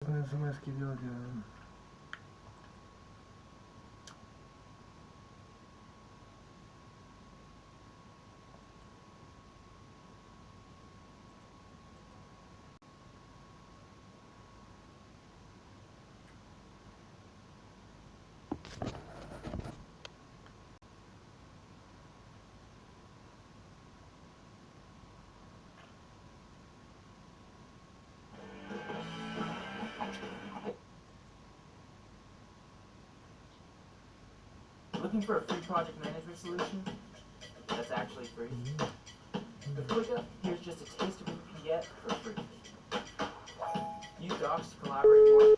СМС-ки делать. Looking for a free project management solution that's actually free? The ClickUp, here's just a taste of what you can get for free. Use Docs to collaborate more.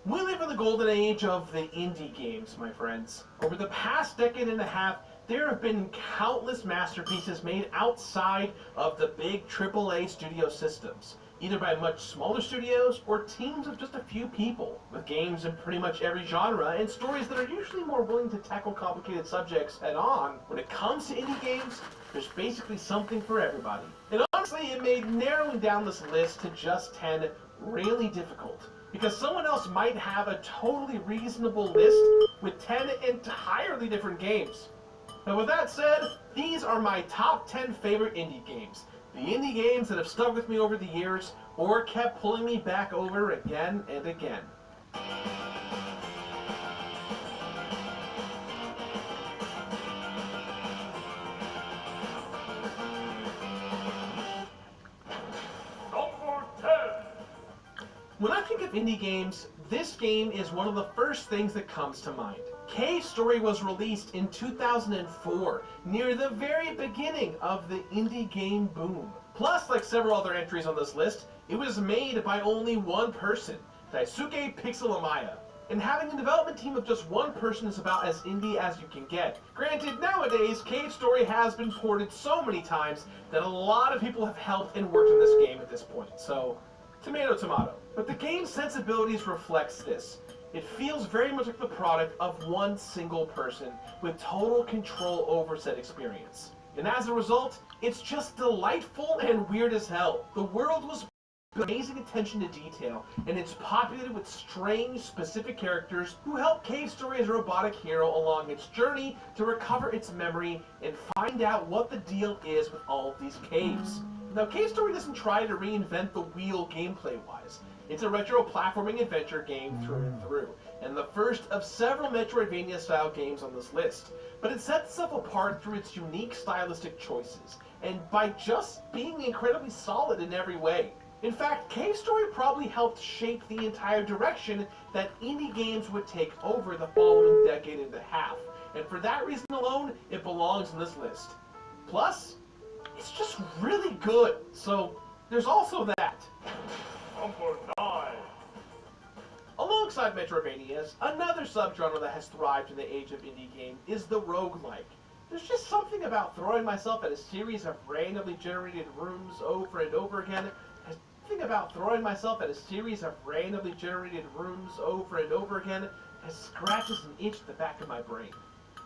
We live in the golden age of the indie games, my friends. Over the past decade and a half, there have been countless masterpieces made outside of the big AAA studio systems, either by much smaller studios or teams of just a few people, with games in pretty much every genre and stories that are usually more willing to tackle complicated subjects head-on. When it comes to indie games, there's basically something for everybody. And honestly, it made narrowing down this list to just 10 really difficult, because someone else might have a totally reasonable list with 10 entirely different games. But with that said, these are my top 10 favorite indie games. The indie games that have stuck with me over the years, or kept pulling me back over again and again. When I think of indie games, this game is one of the first things that comes to mind. Cave Story was released in 2004, near the very beginning of the indie game boom. Plus, like several other entries on this list, it was made by only one person, Daisuke Pixelamaya. And having a development team of just one person is about as indie as you can get. Granted, nowadays, Cave Story has been ported so many times that a lot of people have helped and worked on this game at this point, so tomato tomato. But the game's sensibilities reflects this. It feels very much like the product of one single person with total control over said experience. And as a result, it's just delightful and weird as hell. The world was with amazing attention to detail, and it's populated with strange, specific characters who help Cave Story as a robotic hero along its journey to recover its memory and find out what the deal is with all of these caves. Now, Cave Story doesn't try to reinvent the wheel gameplay-wise. It's a retro platforming adventure game through and through, and the first of several Metroidvania-style games on this list. But it sets itself apart through its unique stylistic choices, and by just being incredibly solid in every way. In fact, Cave Story probably helped shape the entire direction that indie games would take over the following decade and a half, and for that reason alone, it belongs on this list. Plus, it's just really good, so there's also that. Number 9. Alongside Metroidvanias, another subgenre that has thrived in the age of indie game is the roguelike. There's just something about throwing myself at a series of randomly generated rooms over and over again. Has scratches an itch at the back of my brain.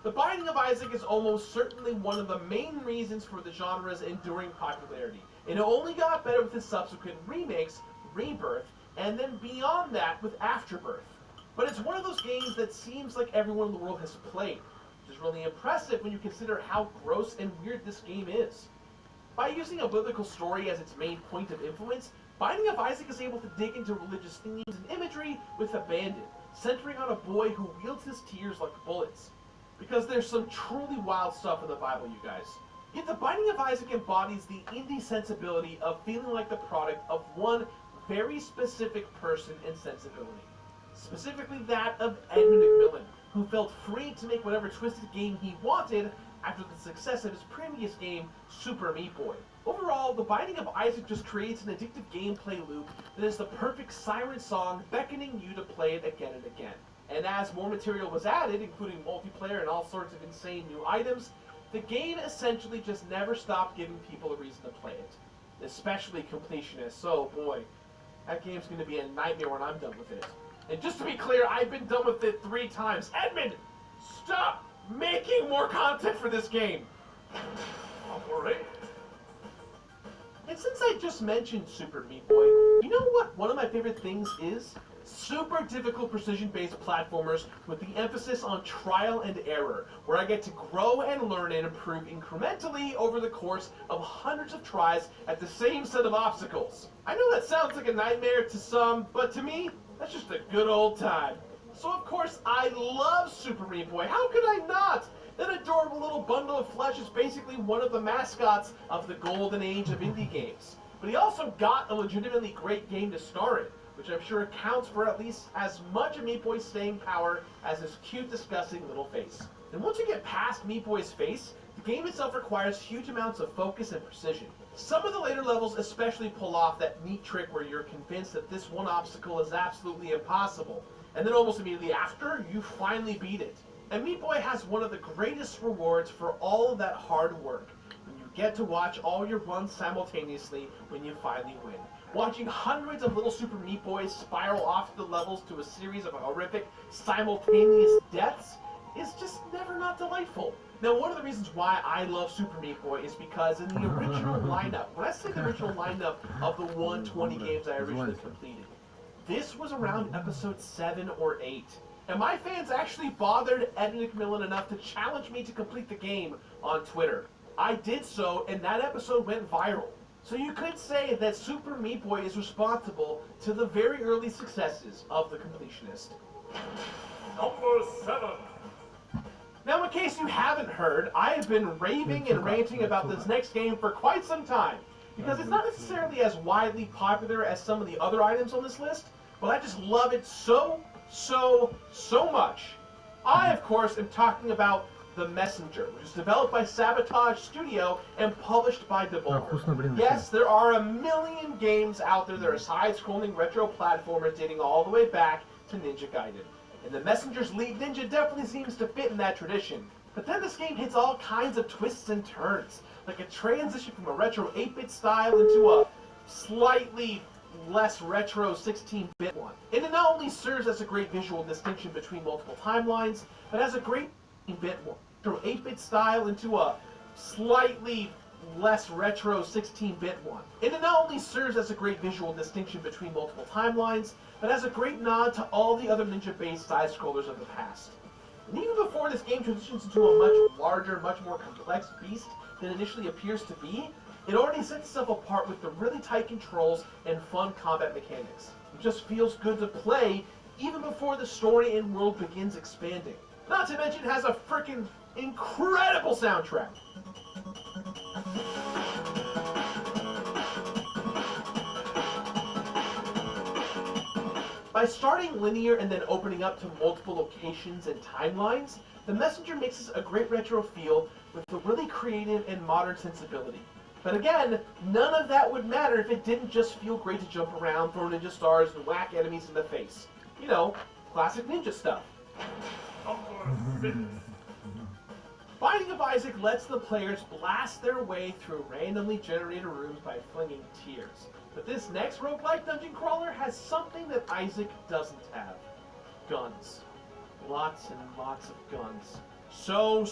The Binding of Isaac is almost certainly one of the main reasons for the genre's enduring popularity, and it only got better with its subsequent remakes, Rebirth, and then beyond that with Afterbirth. But it's one of those games that seems like everyone in the world has played, which is really impressive when you consider how gross and weird this game is. By using a biblical story as its main point of influence, Binding of Isaac is able to dig into religious themes and imagery with abandon, centering on a boy who wields his tears like bullets. Because there's some truly wild stuff in the Bible, you guys. Yet the Binding of Isaac embodies the indie sensibility of feeling like the product of one very specific person and sensibility. Specifically that of Edmund McMillen, who felt free to make whatever twisted game he wanted after the success of his previous game, Super Meat Boy. Overall, The Binding of Isaac just creates an addictive gameplay loop that is the perfect siren song beckoning you to play it again and again. And as more material was added, including multiplayer and all sorts of insane new items, the game essentially just never stopped giving people a reason to play it. Especially completionists. So boy, that game's going to be a nightmare when I'm done with it. And just to be clear, I've been done with it 3 times. Edmund, stop making more content for this game! Number 8. And since I just mentioned Super Meat Boy, you know what one of my favorite things is? Super difficult precision-based platformers with the emphasis on trial and error, where I get to grow and learn and improve incrementally over the course of hundreds of tries at the same set of obstacles. I know that sounds like a nightmare to some, but to me, that's just a good old time. So of course I love Super Meat Boy, how could I not? That adorable little bundle of flesh is basically one of the mascots of the golden age of indie games. But he also got a legitimately great game to star in, which I'm sure accounts for at least as much of Meat Boy's staying power as his cute, disgusting little face. And once you get past Meat Boy's face, the game itself requires huge amounts of focus and precision. Some of the later levels especially pull off that neat trick where you're convinced that this one obstacle is absolutely impossible, and then almost immediately after, you finally beat it. And Meat Boy has one of the greatest rewards for all of that hard work, when you get to watch all your runs simultaneously when you finally win. Watching hundreds of little Super Meat Boys spiral off the levels to a series of horrific, simultaneous deaths is just never not delightful. Now, one of the reasons why I love Super Meat Boy is because in the original lineup, when I say the original lineup of the 120 games I originally completed, this was around episode 7 or 8. And my fans actually bothered Ed McMillan enough to challenge me to complete the game on Twitter. I did so, and that episode went viral. So you could say that Super Meat Boy is responsible to the very early successes of the completionist. Number 7. Now, in case you haven't heard, I have been raving and ranting about this next game for quite some time, because it's not necessarily as widely popular as some of the other items on this list, but I just love it so much. I, of course, am talking about The Messenger, which is developed by Sabotage Studio and published by Devolver. Yes, there are a million games out there that are side-scrolling retro platformers dating all the way back to Ninja Gaiden. And The Messenger's lead ninja definitely seems to fit in that tradition. But then this game hits all kinds of twists and turns, like a transition from a retro 8-bit style into a slightly less retro 16-bit one. And it not only serves as a great visual distinction between multiple timelines, but has a great bit one. From 8-bit style into a slightly less retro 16-bit one. And it not only serves as a great visual distinction between multiple timelines, but has a great nod to all the other ninja-based side-scrollers of the past. And even before this game transitions into a much larger, much more complex beast than it initially appears to be, it already sets itself apart with the really tight controls and fun combat mechanics. It just feels good to play even before the story and world begins expanding. Not to mention it has a freaking incredible soundtrack. By starting linear and then opening up to multiple locations and timelines, The Messenger mixes a great retro feel with a really creative and modern sensibility. But again, none of that would matter if it didn't just feel great to jump around, throw ninja stars, and whack enemies in the face. You know, classic ninja stuff. Number 6. Binding of Isaac lets the players blast their way through randomly generated rooms by flinging tears. But this next roguelike dungeon crawler has something that Isaac doesn't have. Guns. Lots and lots of guns. So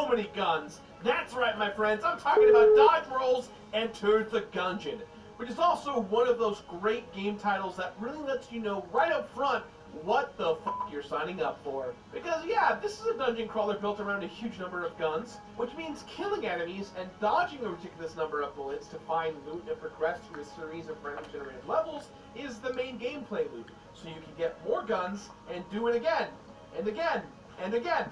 many guns. That's right, my friends, I'm talking about dodge rolls and Enter the Gungeon, which is also one of those great game titles that really lets you know right up front what the fuck you're signing up for. Because yeah, this is a dungeon crawler built around a huge number of guns, which means killing enemies and dodging a ridiculous number of bullets to find loot and progress through a series of random generated levels is the main gameplay loop. So you can get more guns and do it again, and again, and again.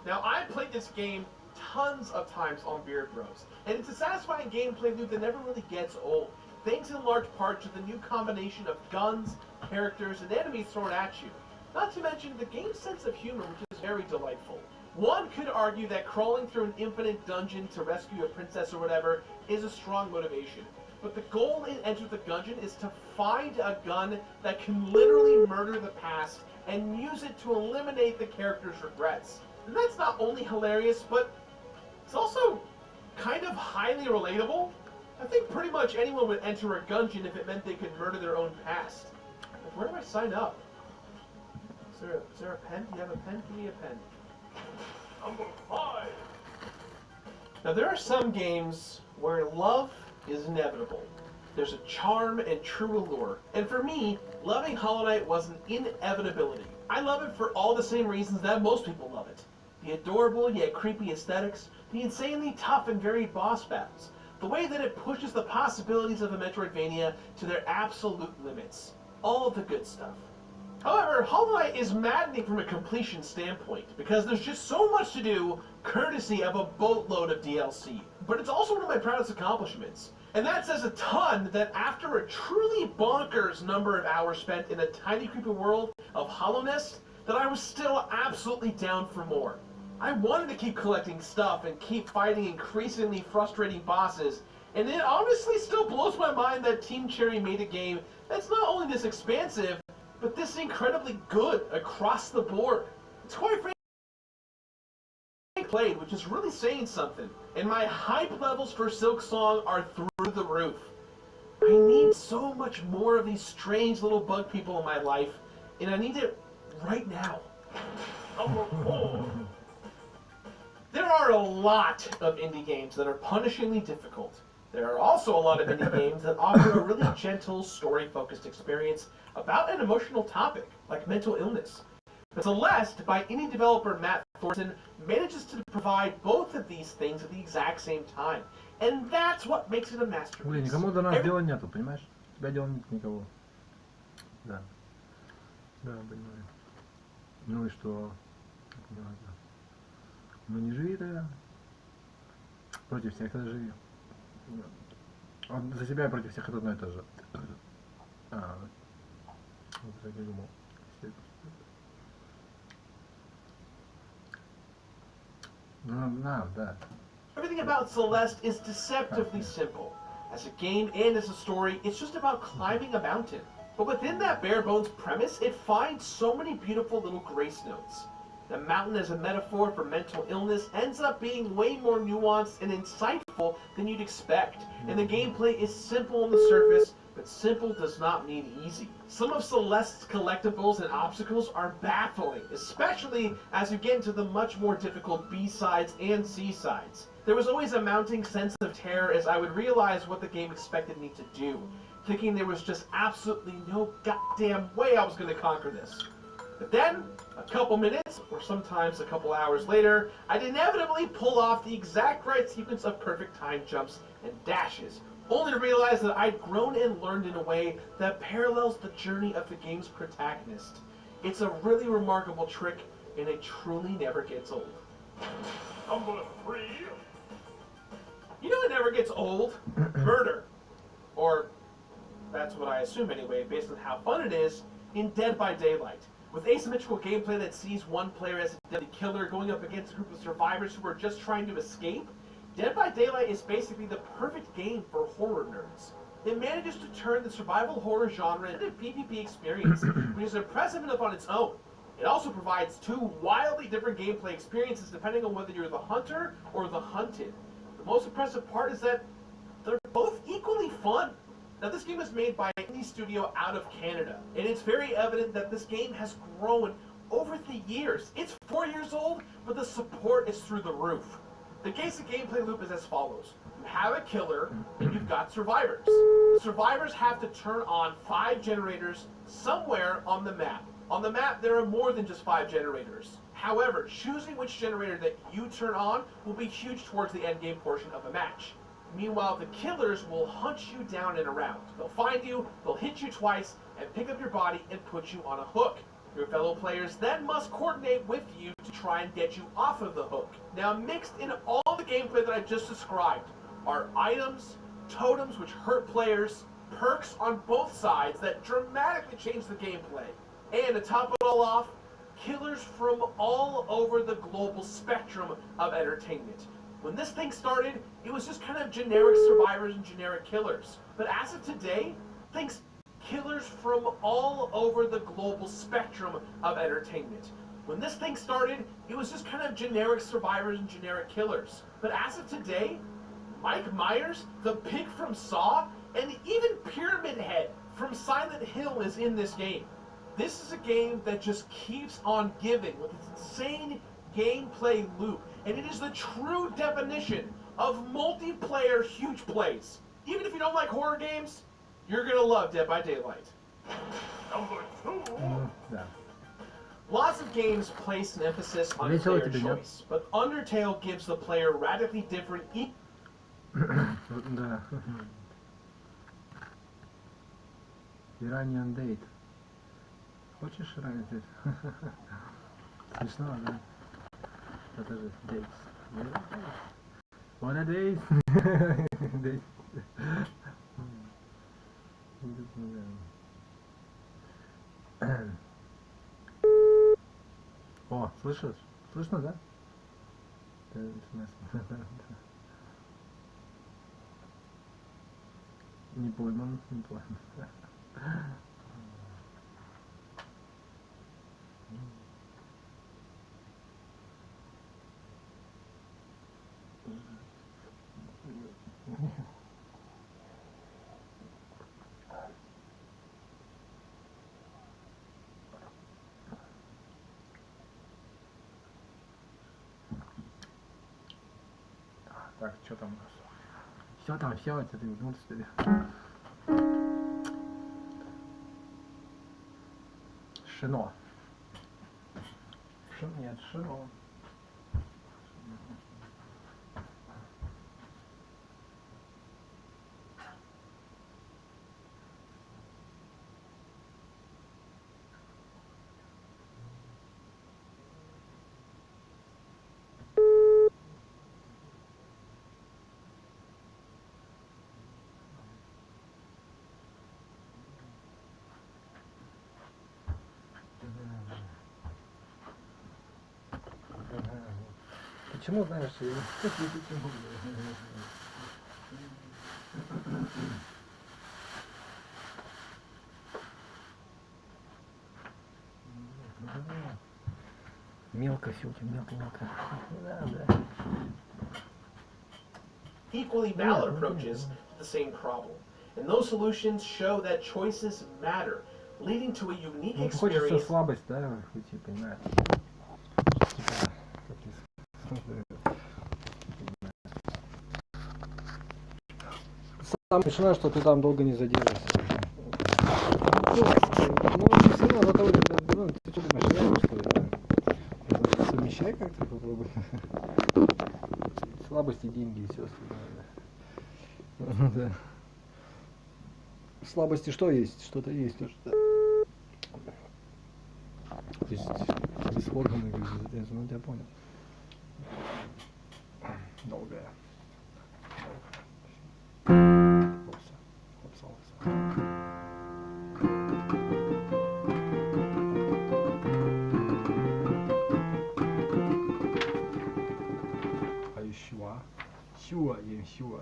Now, I played this game tons of times on Beard Bros, and it's a satisfying gameplay loop that never really gets old, thanks in large part to the new combination of guns, characters, and enemies thrown at you. Not to mention the game's sense of humor, which is very delightful. One could argue that crawling through an infinite dungeon to rescue a princess or whatever is a strong motivation, but the goal in Enter the Gungeon is to find a gun that can literally murder the past and use it to eliminate the character's regrets. And that's not only hilarious, but it's also kind of highly relatable. I think pretty much anyone would enter a gungeon if it meant they could murder their own past. Like, where do I sign up? Is there a pen? Do you have a pen? Give me a pen. Number 5. Now there are some games where love is inevitable. There's a charm and true allure. And for me, loving Hollow Knight was an inevitability. I love it for all the same reasons that most people love it. The adorable yet creepy aesthetics, the insanely tough and varied boss battles, the way that it pushes the possibilities of a Metroidvania to their absolute limits. All of the good stuff. However, Hollow Knight is maddening from a completion standpoint, because there's just so much to do, courtesy of a boatload of DLC. But it's also one of my proudest accomplishments. And that says a ton that after a truly bonkers number of hours spent in a tiny creepy world of hollowness, that I was still absolutely down for more. I wanted to keep collecting stuff and keep fighting increasingly frustrating bosses, and it honestly still blows my mind that Team Cherry made a game that's not only this expansive, but this incredibly good across the board. It's quite frankly played, which is really saying something, and my hype levels for Silk Song are through the roof. I need so much more of these strange little bug people in my life, and I need it right now. Number 4. There are a lot of indie games that are punishingly difficult. There are also a lot of indie games that offer a really gentle, story-focused experience about an emotional topic, like mental illness. But Celeste, by indie developer Matt Thornton, manages to provide both of these things at the exact same time. And that's what makes it a masterpiece. Блин, никому до нас дела нету, понимаешь? Тебя дела нет никого. Да. Да, понимаю. Ну и что? Не важно. Ну не живи тогда. Против всех тогда живи. Он за себя и против всех это одно и то же. Вот так я думал. Да. Everything about Celeste is deceptively simple. As a game and as a story, it's just about climbing a mountain. But within that bare-bones premise, it finds so many beautiful little grace notes. The mountain as a metaphor for mental illness ends up being way more nuanced and insightful than you'd expect. And the gameplay is simple on the surface, but simple does not mean easy. Some of Celeste's collectibles and obstacles are baffling, especially as you get into the much more difficult B-sides and C-sides. There was always a mounting sense of terror as I would realize what the game expected me to do, thinking there was just absolutely no goddamn way I was going to conquer this. But then, a couple minutes, or sometimes a couple hours later, I'd inevitably pull off the exact right sequence of perfect time jumps and dashes, only to realize that I'd grown and learned in a way that parallels the journey of the game's protagonist. It's a really remarkable trick, and it truly never gets old. Number 3. You know what never gets old? Murder. Or, that's what I assume anyway, based on how fun it is, in Dead by Daylight. With asymmetrical gameplay that sees one player as a deadly killer going up against a group of survivors who are just trying to escape, Dead by Daylight is basically the perfect game for horror nerds. It manages to turn the survival horror genre into a PvP experience, which is impressive enough on its own. It also provides two wildly different gameplay experiences depending on whether you're the hunter or the hunted. The most impressive part is that they're both equally fun. Now, this game is made by an indie studio out of Canada, and it's very evident that this game has grown over the years. It's 4 years old, but the support is through the roof. The basic gameplay loop is as follows. You have a killer, and you've got survivors. The survivors have to turn on 5 generators somewhere on the map. On the map, there are more than just 5 generators. However, choosing which generator that you turn on will be huge towards the endgame portion of a match. Meanwhile, the killers will hunt you down and around. They'll find you, they'll hit you twice, and pick up your body and put you on a hook. Your fellow players then must coordinate with you to try and get you off of the hook. Now, mixed in all the gameplay that I just described are items, totems which hurt players, perks on both sides that dramatically change the gameplay. And to top it all off, killers from all over the global spectrum of entertainment. When this thing started, it was just kind of generic survivors and generic killers. But as of today, thanks killers from all over the global spectrum of entertainment. When this thing started, it was just kind of generic survivors and generic killers. But as of today, Mike Myers, the pig from Saw, and even Pyramid Head from Silent Hill is in this game. This is a game that just keeps on giving with its insane gameplay loop, and it is the true definition of multiplayer huge plays. Even if you don't like horror games, you're gonna love Dead by Daylight. Number 2. Ну, да. Lots of games place an emphasis on Весело player тебе, нет? choice, but Undertale gives the player radically different Да. Iranian Date. Хочешь Iranian Date? Смешно, да? Это же Dates. Wanna date? Date. О, слышишь? Слышно, да? Не пойман, не пойман. Так, что там у нас? Все там, все, это ты внутрь, что ли? Шино. Нет, шино. Почему, знаешь, мелко все очень мелко. Да, да. equally valid approaches to the same problem. And those solutions show that choices matter, leading to a unique Ну, хочется experience. слабость, да, уйти, понимаешь? Самое смешное, что ты там долго не задержишься. Ну, все равно, зато, ну, ты что думаешь, реально, что ли? Совмещай как-то, попробуй. Слабости, деньги и все остальное. Да. Слабости что есть? Что-то есть. То есть, без органы, ну, я понял. Долгая. Щуа, ем щуа.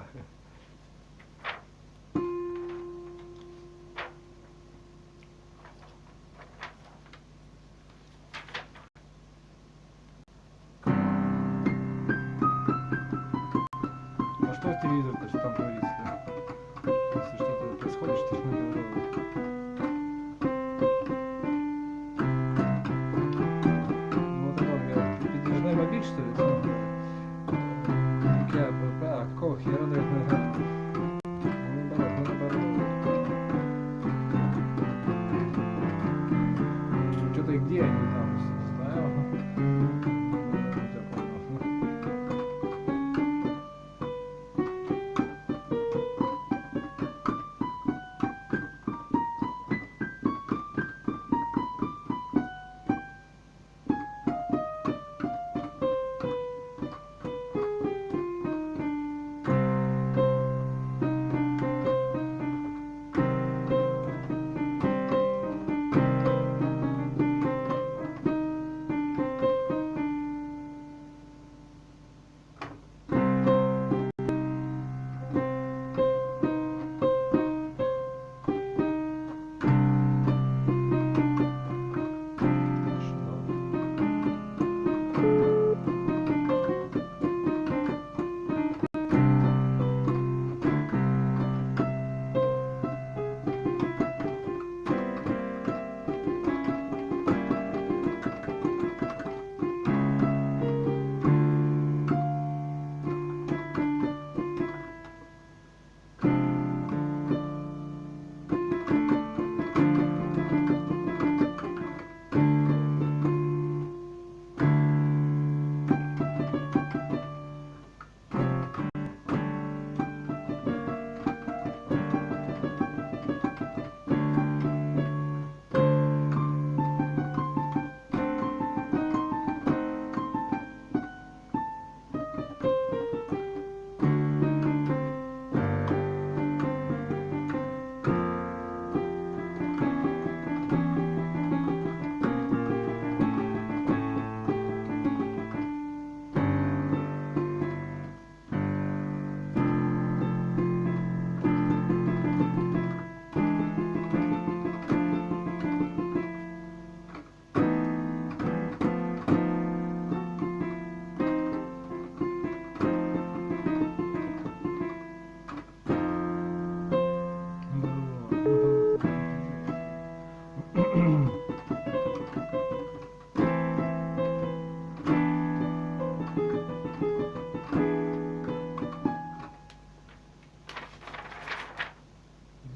А что телевизор-то, что там говорится, да? Если что-то происходит, что ж надо делать? Вот это он говорит, передвижной мобиль, что ли? Какого хера, наверное? Что-то и где они там, не знаю.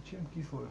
Зачем кислое?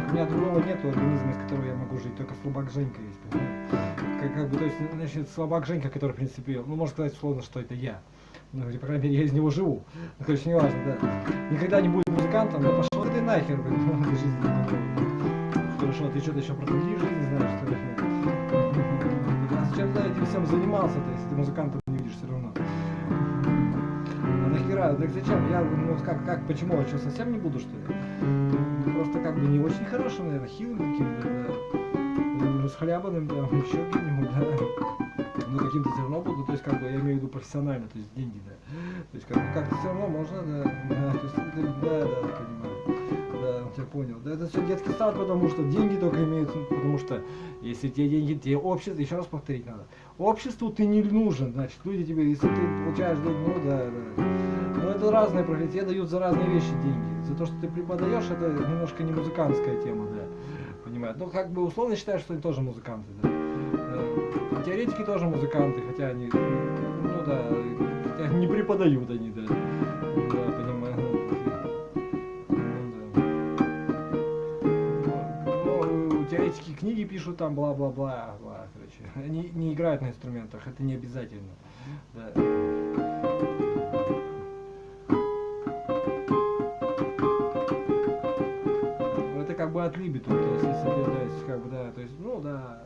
У меня другого нету организма, из которого я могу жить, только слабак Женька есть, понимаешь? Как бы, то есть, значит, слабак Женька, который, в принципе, ну, можно сказать условно, что это я. Ну, по крайней мере, я из него живу. Ну, короче, не важно, да. Никогда не будет музыкантом, да пошел ты нахер, блин, жизни не готова. Хорошо, ты что-то еще про другие жизни знаешь, что ли? А зачем ты этим всем занимался-то, если ты музыкантом не видишь все равно? А нахера? Так зачем? Я, ну, как, почему? Я что, совсем не буду, что ли? Просто как бы не очень хорошим, наверное, хилым каким-то, да, с хлябаным, да, еще каким-нибудь, да, но каким-то все равно буду, то есть как бы я имею в виду профессионально, то есть деньги, да, то есть как-то все равно можно, да, то есть, да, понимаю, да, я понял, да, это все детский сад, потому что деньги только имеются, потому что если тебе деньги, тебе общество, еще раз повторить надо, обществу ты не нужен, значит, люди тебе, если ты получаешь деньги, ну да, но это разные профессии, тебе дают за разные вещи деньги. За то, что ты преподаешь, это немножко не музыкантская тема, да, понимаешь. Ну, как бы условно считаешь, что они тоже музыканты, да. Теоретики тоже музыканты, хотя они, ну да, хотя не преподают они, да, да, понимаю. Ну, теоретики книги пишут там, бла-бла-бла, короче. Они не играют на инструментах, это не обязательно, да. Как бы от либиту, то есть если ты, как бы, да, то есть, ну да,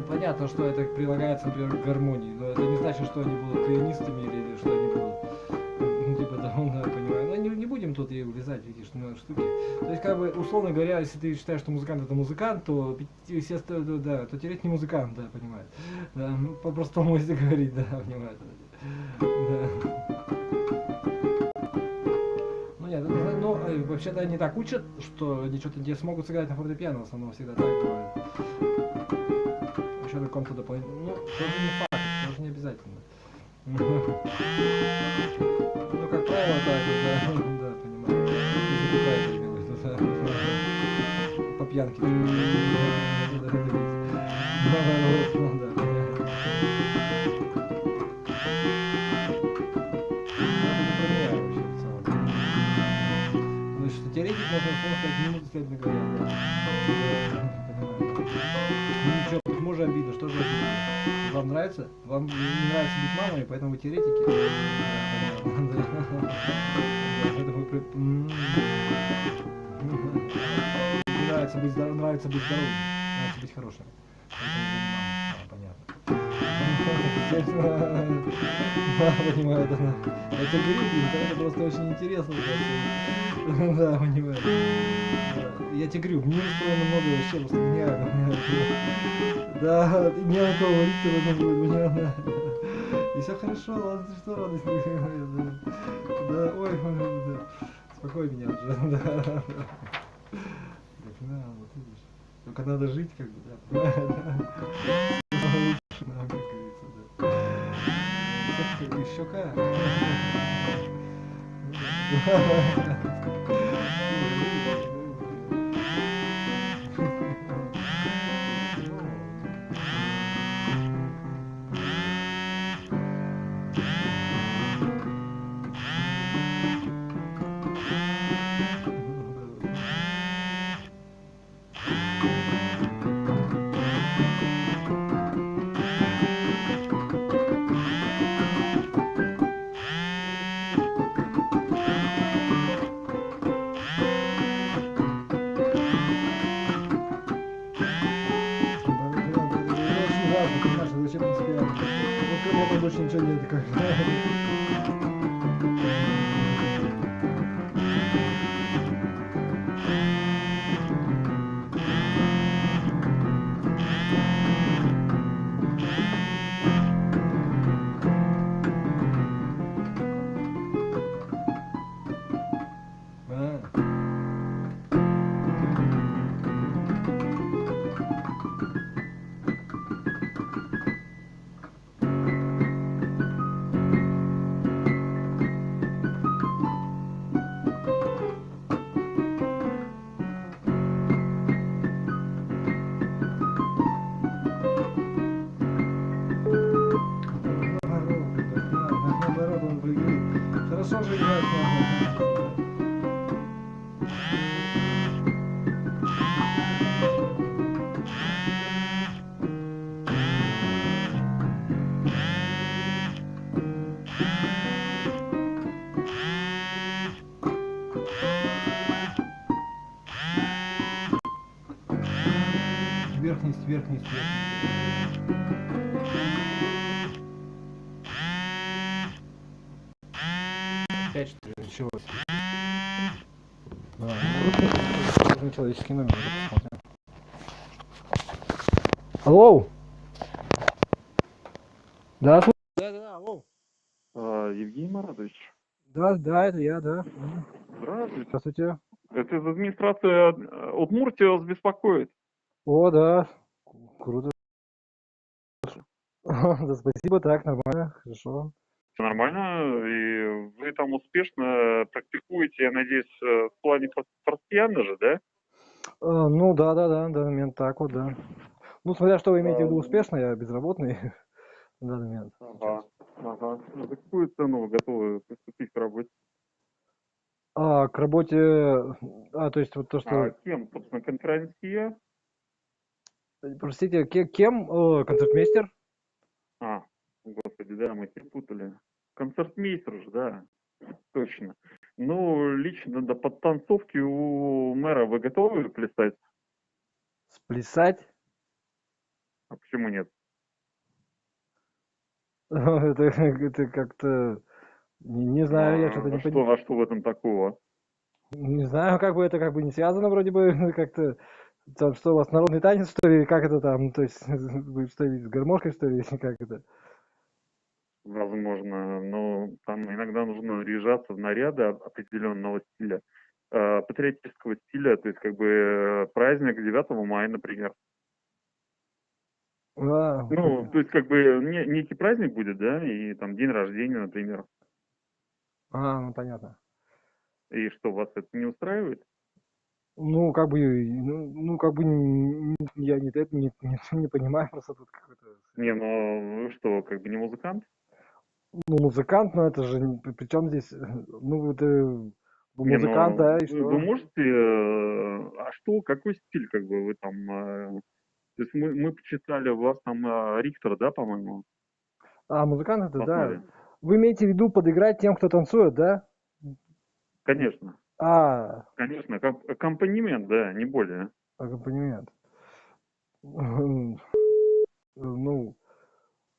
понятно, что это прилагается, например, к гармонии, но это не значит, что они будут пианистами или что они будут, ну, типа, да, понимаю, но не будем тут и влезать, видишь, на штуки, то есть, как бы, условно говоря, если ты считаешь, что музыкант это музыкант, то, естественно, да, то теперь не музыкант, да, понимаешь, да, по-простому, если говорить, да, понимаешь, да. Ну, вообще-то они так учат, что они что-то не смогут сыграть на фортепиано, в основном всегда так бывает. Еще на каком-то дополнительном. Ну, тоже не факт, тоже не обязательно. Ну, как правило, так, да, понимаю. Не забывай, да. По пьянке. Теоретик можно сказать минут следовательно говоря. Ну ничего, почему же обидно? Что же обидно? Вам нравится? Вам не нравится быть мамой, поэтому вы теоретики? Нравится быть здоровым, нравится быть хорошим. Понятно. Понимаю, это. Я тебе говорю, это просто очень интересно. Да, понимаю. Я тебе говорю, мне устроено много вообще, просто меня. Да, и не на кого говорить-то ладно будет, понятно. И все хорошо, ладно, ты что, радость? Да, ой, да. Спокой меня уже, да. Так, да, вот видишь. Только надо жить, как бы, да, лучше, как говорится, да. Еще как. хорошо же играть. Верхний, верхний, верхний. Опять что ли началось? Да, ну, человеческий номер, посмотрим. Алло! Да, да, алло. Евгений Маратович. Да, это я, да. Здравствуйте. Здравствуйте. Это из администрации Удмуртии вас беспокоит. О, да. Круто. Да, спасибо, так, нормально, хорошо. Все нормально, и вы там успешно практикуете, я надеюсь, в плане фортепиано же, да? Ну, да, на данный момент так вот, да. Ну, смотря что вы имеете в виду успешно, я безработный на данный момент. Ага. За какую цену вы готовы приступить к работе? К работе, то есть вот то, что... Кем, собственно, конферансье? Простите, кем? Концертмейстер? Господи, да, мы перепутали. Концертмейстер же, да, точно. Ну, лично до подтанцовки у мэра вы готовы плясать? Сплясать? А почему нет? Это как-то... Не знаю, я что-то не понимаю. А что в этом такого? Не знаю, как бы это как бы не связано вроде бы как-то... Там что, у вас народный танец, что ли, как это там, то есть вы что ли, с гармошкой, что ли, как это? Возможно, но там иногда нужно наряжаться в наряды определенного стиля, патриотического стиля, то есть как бы праздник 9 мая, например. Ну, то есть как бы некий праздник будет, да, и там день рождения, например. Ну понятно. И что, вас это не устраивает? Ну, как бы, я не понимаю просто тут какой-то... Не, ну вы что, как бы не музыкант? Ну, музыкант, но это же, при чем здесь, ну, это Не, музыкант, да, и вы что? можете, что, какой стиль, как бы вы там, то есть мы почитали, у вас там Рихтер, да, по-моему, Музыкант в это, да. основе? Вы имеете в виду подыграть тем, кто танцует, да? Конечно. Конечно, аккомпанемент, да, не более. Аккомпанемент. Ну,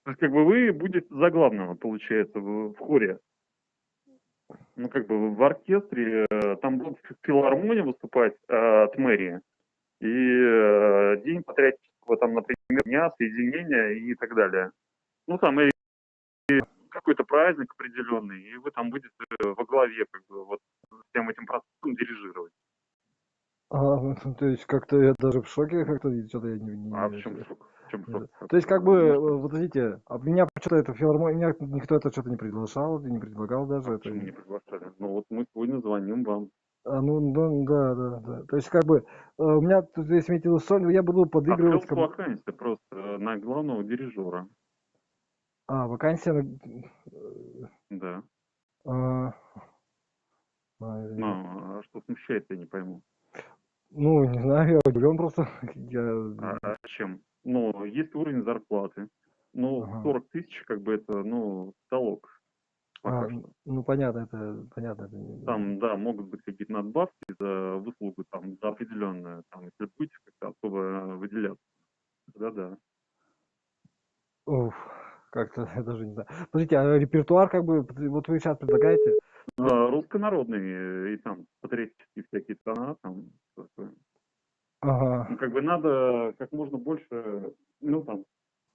То есть, как бы вы будете за главного, получается, в хоре. Ну, как бы в оркестре, там будут филармония выступать от мэрии. И день патриотического, там, например, дня соединения и так далее. Ну, там и какой-то праздник определенный, и вы там будете во главе, как бы, вот, всем этим процессом дирижировать. то есть как-то я даже в шоке, как-то что-то я не... В чем шок? В чем шок? То есть как бы, вот подождите, меня что-то это филармония, меня никто это что-то не приглашал, не предлагал даже. Это... Почему не приглашали? Ну, вот мы сегодня звоним вам. Да. То есть как бы, у меня тут, если имеете в виду соль, я буду подыгрывать... Открылась вакансия просто на главного дирижера. Вакансия... Да. Ну, А что смущает, я не пойму. не знаю, я удивлен просто. Чем? Ну, есть уровень зарплаты. Ну, 40 тысяч, как бы это, потолок. Пока что. Ну, понятно, это понятно. Там, да, могут быть какие-то надбавки за выслугу, там, за определенную, там, если будете как-то особо выделяться. Да. Как-то я даже не знаю. Подождите, а репертуар, как бы, вот вы сейчас предлагаете? Руссконародные и там патриотические всякие тона, там, такое. Ну, как бы надо как можно больше, там,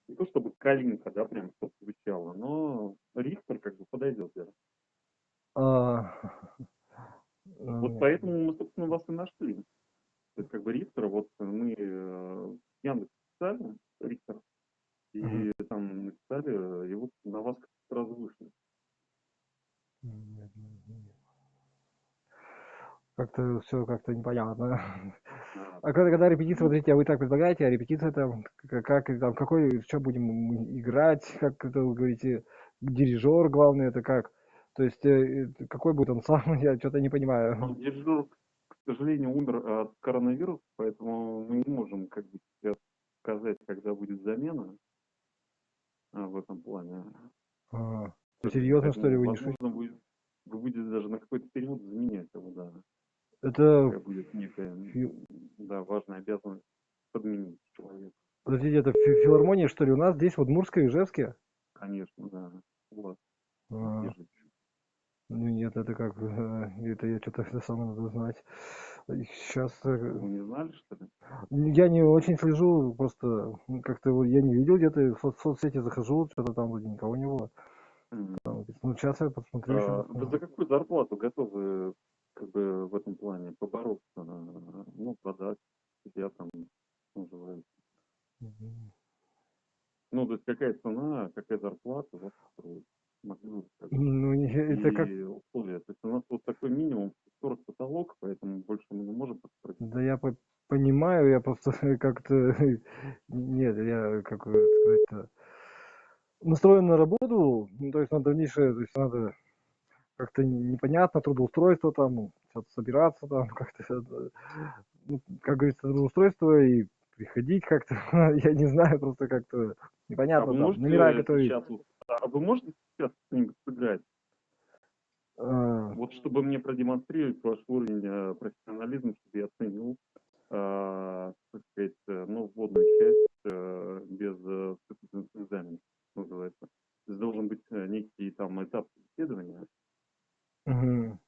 не то чтобы калинка, да, прям, чтобы звучало, но Рихтер как бы подойдет, да. Вот поэтому мы, собственно, вас и нашли. То есть, как бы Рихтера, вот мы в Яндекс писали, Рихтер, и там написали, и вот на вас сразу вышли. Как-то все как-то непонятно. Когда репетиция, смотрите, вы так предлагаете, а репетиция там, как там, какой, что будем играть, как это вы говорите, дирижер главный, это как? То есть, какой будет он сам, я что-то не понимаю. Дирижер, к сожалению, умер от коронавируса, поэтому мы не можем как бы сейчас сказать, когда будет замена в этом плане. Ага. Серьезно, что ли, Поэтому, вы не шутите? возможно, вы будете даже на какой-то период заменять его, да. Это, Такая будет некая, да, важная обязанность подменить человека. подождите, это филармония, что ли, у нас здесь, в Удмуртской, Ижевске? Конечно, да. Вот. А, Где жить? ну нет, это как, это я что-то это самое надо знать. Сейчас, Вы не знали, что ли? я не очень слежу, просто как-то вот я не видел где-то, в соцсети захожу, что-то там вроде никого не было. Мгм. Там, ну, сейчас я посмотрю еще. Вы за какую зарплату готовы как бы в этом плане побороться, ну, продать себя там, что называется? Ну, то есть какая цена, какая зарплата вас устроит? Могли бы сказать. Ну, это как, И условия. То есть у нас вот такой минимум 40 потолок, поэтому больше мы не можем подстроить. да я понимаю, я просто как-то, нет, я, как сказать-то, настроен на работу, ну, то есть на дальнейшее, то есть надо как-то непонятно, трудоустройство там, ну, что-то собираться там, как-то, ну, как говорится, трудоустройство и приходить как-то, я не знаю, просто как-то А непонятно вы там, номера можете готовить. сейчас, а вы можете сейчас что-нибудь сыграть? А, Вот чтобы мне продемонстрировать ваш уровень профессионализма, чтобы я оценил, так сказать, ну, вводную часть без вступительных экзаменов, называется. То есть должен быть некий там этап исследования. мгм.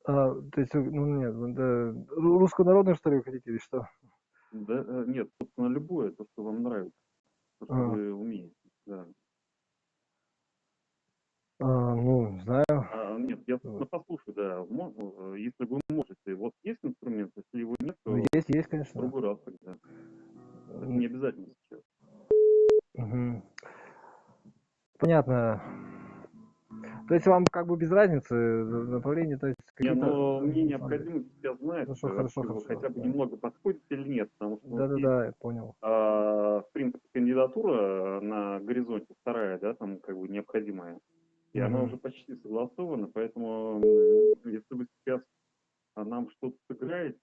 То есть, ну нет, да, руссконародный, что ли, вы хотите или что? Да, нет, собственно, любое, то, что вам нравится, то, что А, вы умеете. Да. ну, не знаю. Нет, я послушаю, да. Если вы можете, вот есть инструмент, если его нет, Ну, то есть, в конечно. другой раз тогда. Это не обязательно сейчас. Мгм. Понятно. То есть вам как бы без разницы направление, то есть Не, какие-то... но мне необходимо сейчас знать, Хорошо, вообще хорошо, вы хорошо. хотя бы Да. немного подходите или нет, потому что у нас есть, Да-да-да, я понял. в принципе, кандидатура на горизонте вторая, да, там как бы необходимая, и она Мгм. уже почти согласована, поэтому если вы сейчас нам что-то сыграете,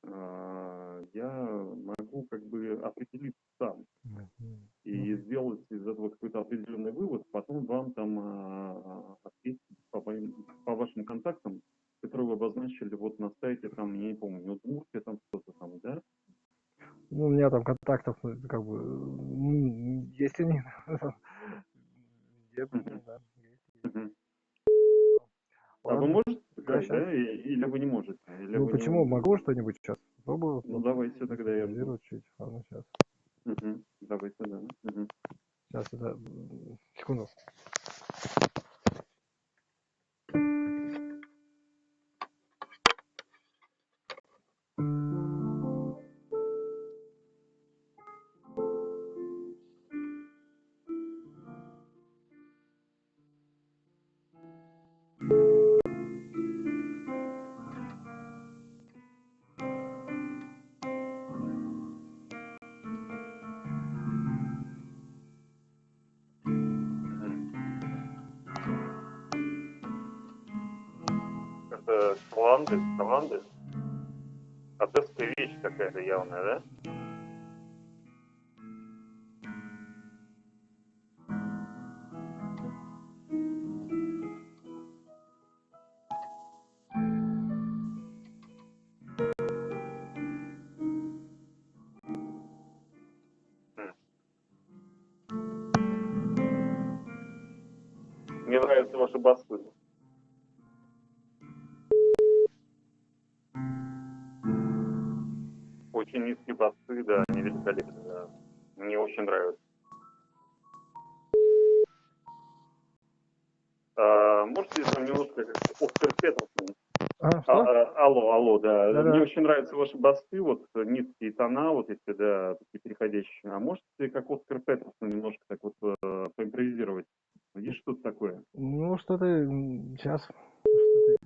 я могу как бы определиться сам Мгм. и сделать из этого какой-то определенный вывод, потом вам там ответить по вашим контактам, которые вы обозначили вот на сайте, там, я не помню, Удмуртия, там что-то там, да? Ну, у меня там контактов, как бы, есть они. Где бы, Мгм. да, есть. Мгм. А вы Ладно, можете да, сыграть, сейчас. да? Или вы не можете? Или Ну, вы почему? Могу не... что-нибудь сейчас? Попробую Ну, давайте тогда я жду. синхронизировать чуть. Ладно, сейчас. Мгм. Давайте, да. Мгм. Сейчас это... Секунду. Мгм. Это таланты. Одесская вещь какая-то явная, да? М. Мне нравятся ваши басы. Очень низкие басы, да, они великолепны, да. Мне очень нравятся. Можете там немножко как Оскар Петерсон? Что? Алло, да. Мне Да-да. очень нравятся ваши басы, вот низкие тона, вот эти, да, такие переходящие. А можете как Оскар Петерсон немножко так вот поимпровизировать? Есть что-то такое? Ну, что-то сейчас.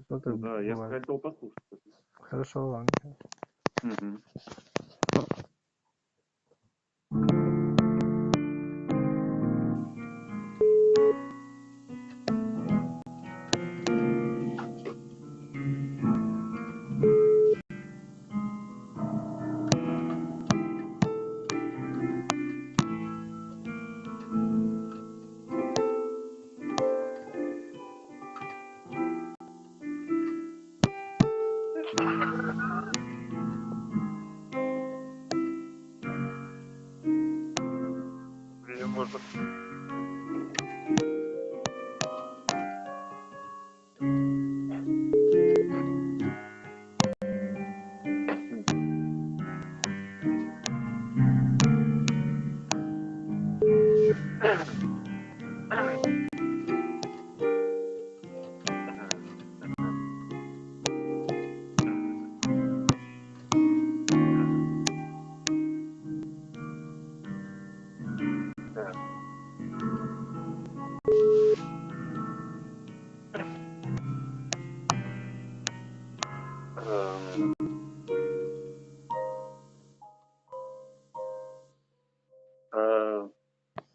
Что-то Да, я бывает. хотел послушать. Хорошо, ладно. Мгм. Блин, можно.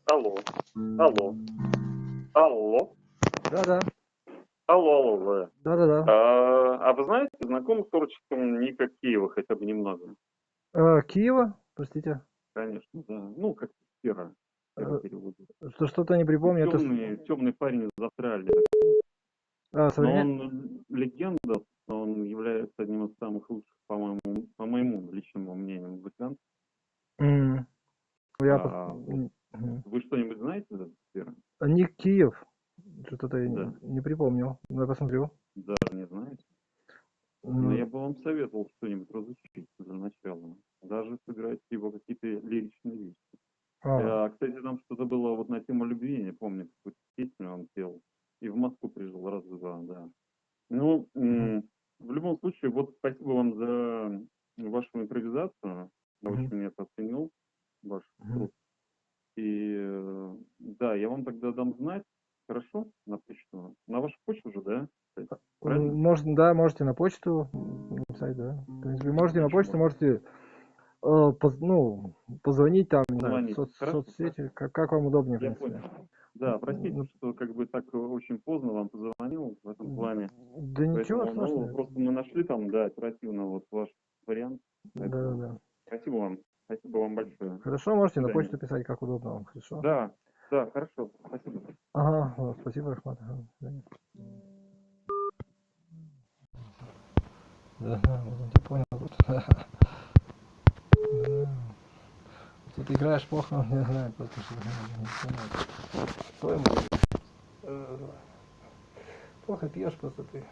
Алло, алло, алло, Да-да, алло. да-да-да. А вы знаете, знакомы с творчеством Ника Киева хотя бы немного? Киева, простите. Конечно, да. Ну, как Сера переводит. Что-то не припомню. Это... Темный парень из Австралии. Но он легенда, он является одним из самых лучших, по моему личному мнению, музыкантов. Вы что-нибудь знаете за эту сферу? Ник Киев. Что-то я не припомнил. Я посмотрю. Даже не знаете? Но я бы вам советовал что-нибудь разучить для начала. Даже сыграть его какие-то лиричные вещи. Кстати, там что-то было вот на тему любви, я не помню, какую-то песню он пел. И в Москву приезжал раз-два, да. Ну, в любом случае, вот спасибо вам за вашу импровизацию. Я очень это оценил, ваш труд. И да, я вам тогда дам знать, хорошо, на почту. На вашу почту же, да? Можно, да, можете на почту написать, да. В принципе, можете на почту, можете позвонить там, не знаю, в соцсети, как вам удобнее, в принципе. Да, простите, что как бы так очень поздно вам позвонил в этом плане. Да ничего страшного. Просто мы нашли там, да, оперативно вот ваш вариант. Да. Спасибо вам большое. Хорошо, можете на почту писать, как удобно вам, хорошо? Да, хорошо, спасибо. Ага, спасибо, Рахмат. Да, я понял. Тут играешь плохо, не знаю, просто что ему? Плохо пьешь просто ты.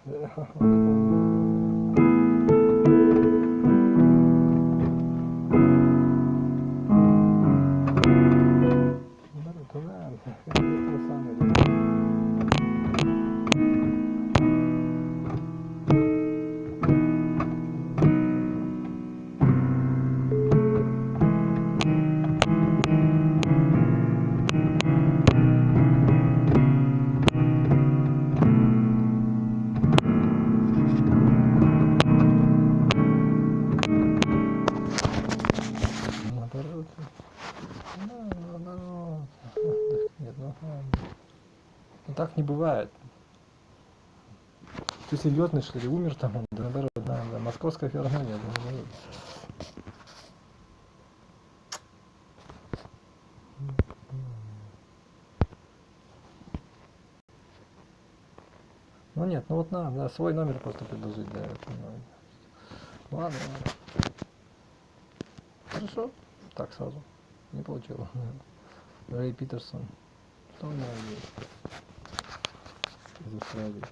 Так не бывает. Ты серьезный, что ли? Умер там он? Да, наоборот, да, московская филармония, да, наоборот. Ну нет, ну вот надо, свой номер просто предложить, да, ладно. Хорошо, так сразу, не получилось. Рэй Питерсон, что у него есть? Из Австралии,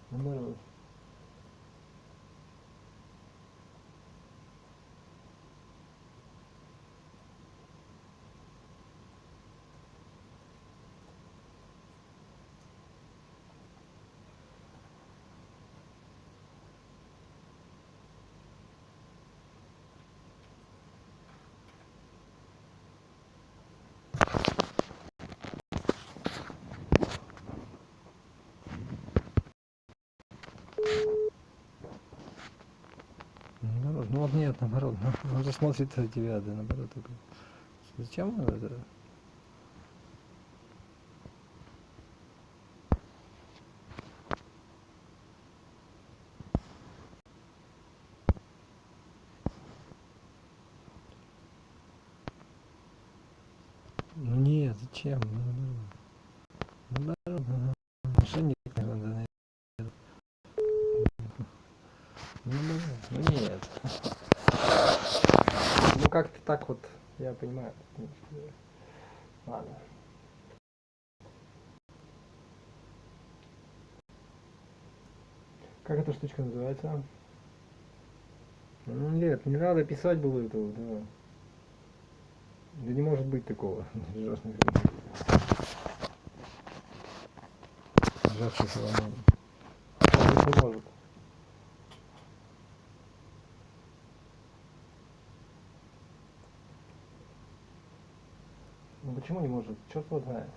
наоборот. Наоборот, ну вот нет, наоборот, он же смотрит тебя, да, наоборот. Зачем он это? нет, зачем? Наоборот, мошенник, наверное, ну нет. Ну как-то так вот, я понимаю. Ладно. Как эта штучка называется? Ну нет, не надо писать было этого, да. Да не может быть такого. Жавший соломон. Не может. Ну почему не может? Черт его знает.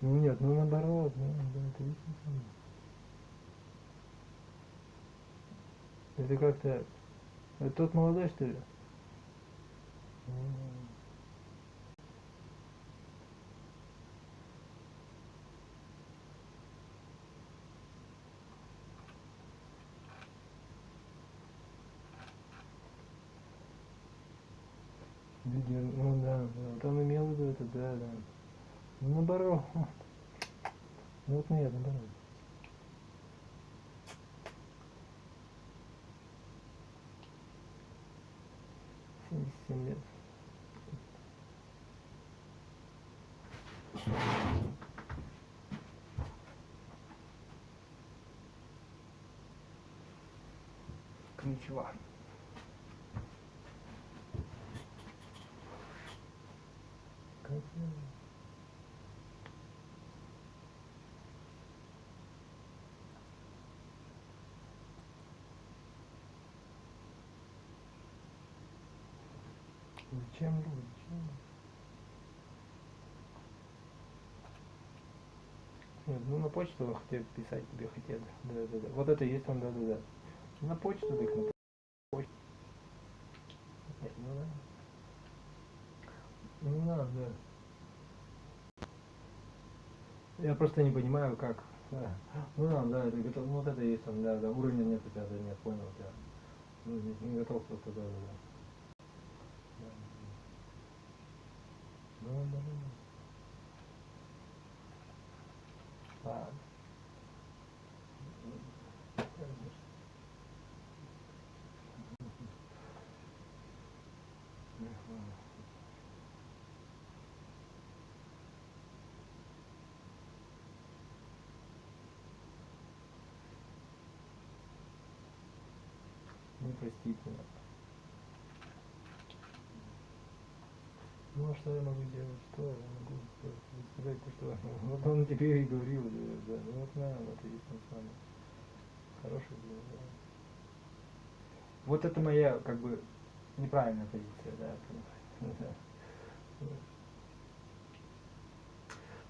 Ну нет, ну наоборот, ну, да, это не самое. Это как-то... Это тот молодой, что ли? Видео, ну да, да, вот он имел в виду это, да, да. Ну наоборот. Ну вот нет, наоборот. 77 лет. Коничева. Зачем люди? Зачем? Нет, ну на почту хотели писать тебе хотели. Да, да, да. Вот это есть он, да, да, да. На почту, так на почту. Нет, ну да. Ну надо, да. Я просто не понимаю, как. Да. Ну да, да, это готов. Ну вот это есть он, да, да. Уровня нет у тебя, да, нет, понял, да. Ну, не готов просто, да, да, да. Да, да, да, да. Ладно. Непростительно. Ну а что я могу делать? Что я могу сказать, что вот он теперь и говорил, да, ну вот на, вот есть он самый хороший был, да. Вот это моя, как бы, неправильная позиция, да, понимаете.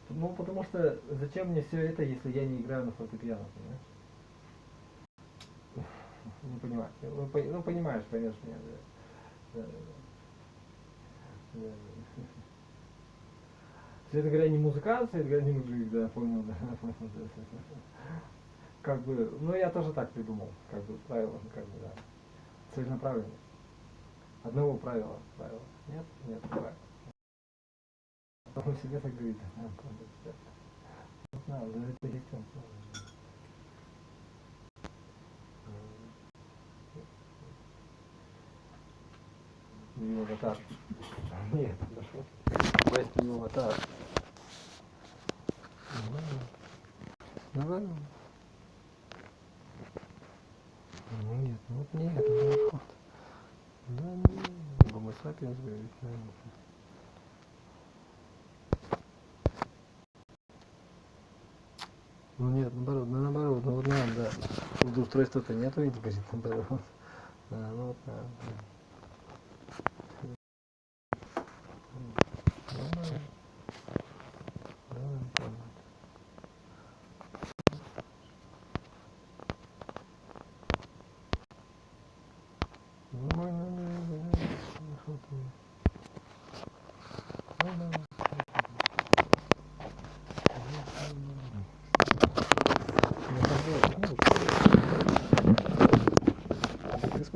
Ну, потому что зачем мне все это, если я не играю на фортепиано, понимаешь? Не понимаю. Ну, понимаешь, поймешь меня, да. Да, да, да. Света говоря, не музыкант, Света говоря, не мужик, да, понял, да, понял, да. Как бы, ну я тоже так придумал, как бы, правило, как бы, да. Целенаправленно. Одного правила. Нет? Нет, правила. Он себе так говорит. Да, это есть он. Его аватар. Нет, хорошо. Вест его аватар. Давай. Ну нет, ну вот нет, ну да нет. Гомо сапиенс говорит, да. Ну нет, наоборот, ну наоборот, ну вот надо, да. Устройства-то нету, ведь, говорит, наоборот. Да, ну вот надо.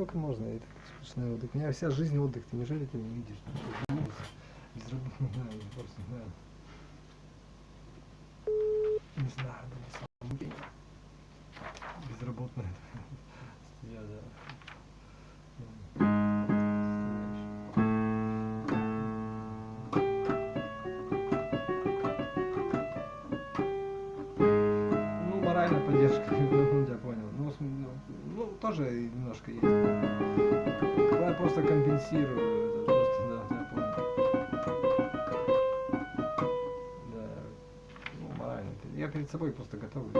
сколько можно, это скучный отдых. У меня вся жизнь отдых, ты неужели ты не видишь? Безработный, да, просто, да. Не знаю, безработный. Я, да. Ну, моральная поддержка, я понял. Ну, тоже немножко есть. Я просто компенсирую это, просто, да, я понял. Да, ну, морально. Я перед собой просто готовлю.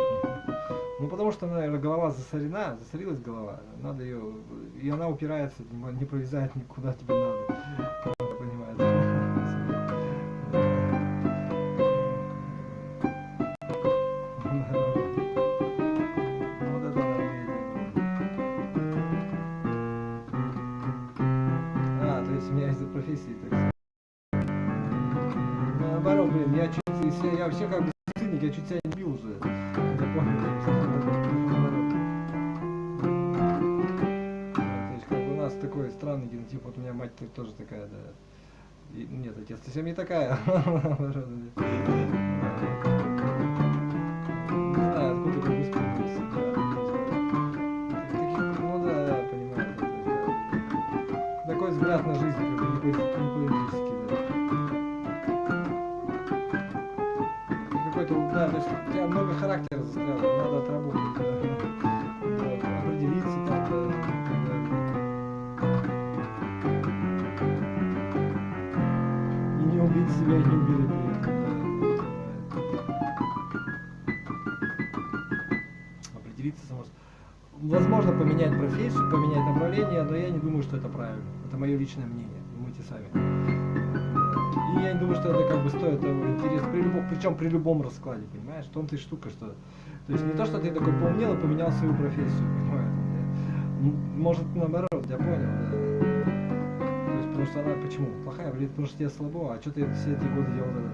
Ну, потому что, наверное, голова засорилась голова, надо ее, и она упирается, не пролезает никуда тебе надо. Понимаете? То есть у меня из-за профессии, так сказать. Наоборот, блин, я вообще как бы циник, я чуть себя не бил уже. Я понял. То есть как бы у нас такой странный генотип, вот у меня мать тоже такая, да. И, нет, отец совсем не такая. Не знаю, откуда такой быстро появился. Ну да, понимаю. Такой взгляд на жизнь, как бы не политический, да. Да, то есть у тебя много характера застряло, надо отработать, да, определиться там, да. И не убить себя, и не убить при этом, да. Определиться само. Возможно поменять профессию, поменять направление, но я не думаю, что это правильно. Это мое личное мнение, думайте сами. И я не думаю, что это как бы стоит того интереса, причем при любом раскладе, понимаешь, в том-то и штука, что, то есть не то, что ты такой поумнел и поменял свою профессию, понимаешь, может наоборот, я понял, да. То есть потому что она, почему, плохая, блин, потому что тебе слабо, а что ты все эти годы делал это?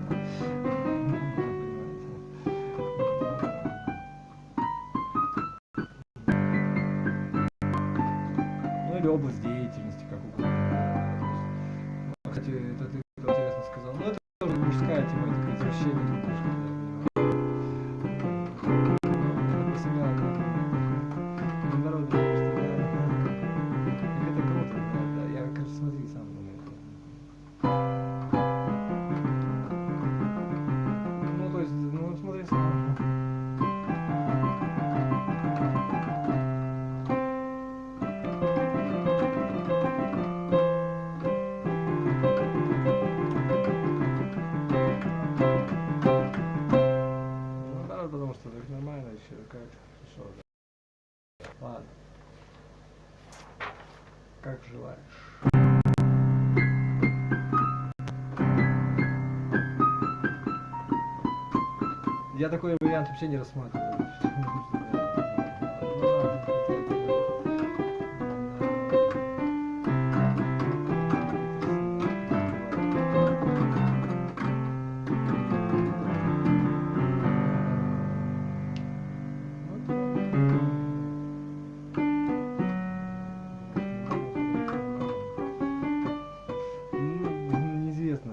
Ну или область деятельности, как угодно. Кстати, это ты интересно сказал. Ну это тоже мужская тематика, извращение немножко. Наоборот, потому что это круто, да. Я, кажется, смотри сам на это. Ну то есть, ну смотри сам. Потому что так нормально еще, как, что, да. Ладно. Как желаешь. Я такой вариант вообще не рассматриваю. Неизвестно.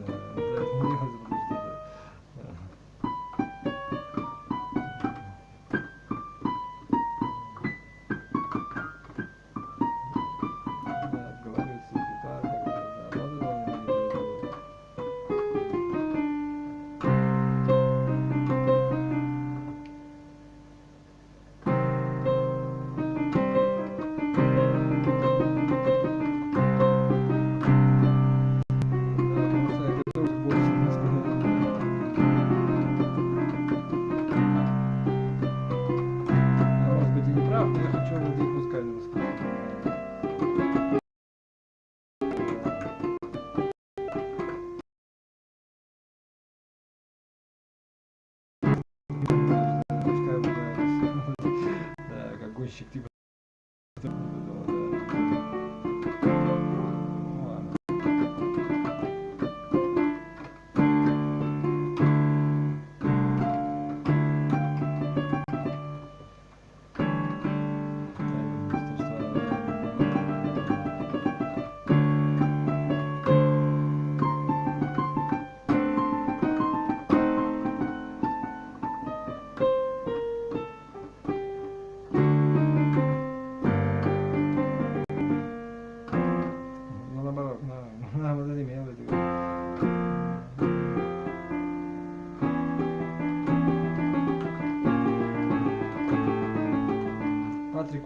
Гонщик типа.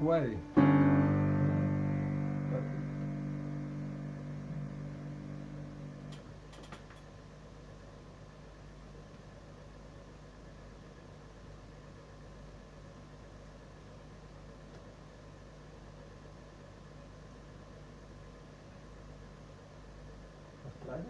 QIWI. Австралия?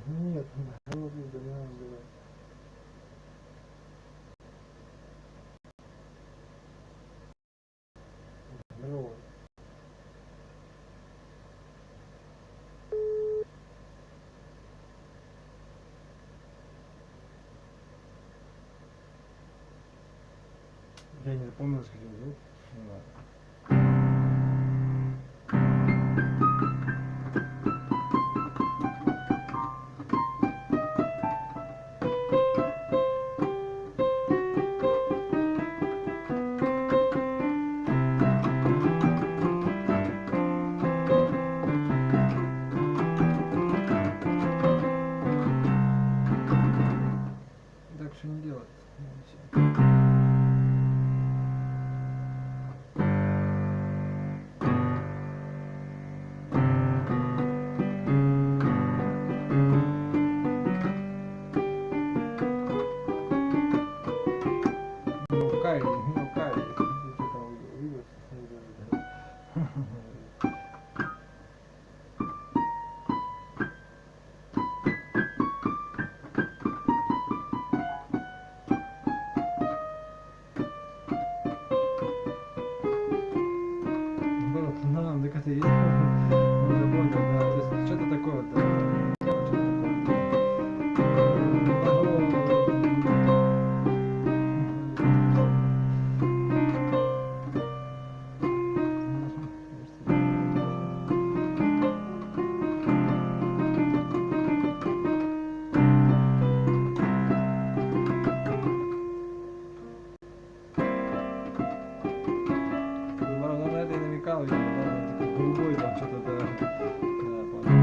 Нет, народу удаляем, давай. Здорово. Я не запомнил, как его зовут. Ну ладно. Так что не делать. Ну, Кай, если ты там вывез, ну, так это есть. Ну, работа, да. То есть что-то такое, да. Что-то такое. На это я намекал, видимо, да, такой голубой там что-то, да. Да, понял.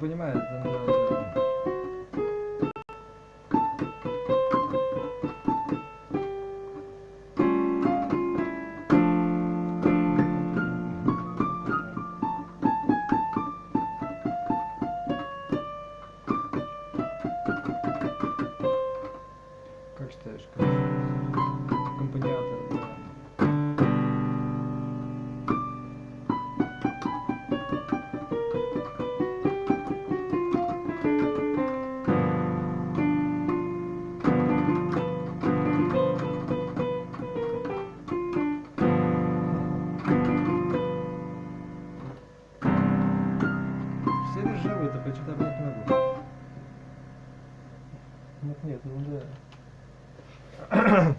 понимает. Все живы, это почему-то понять не могу. Нет, ну да.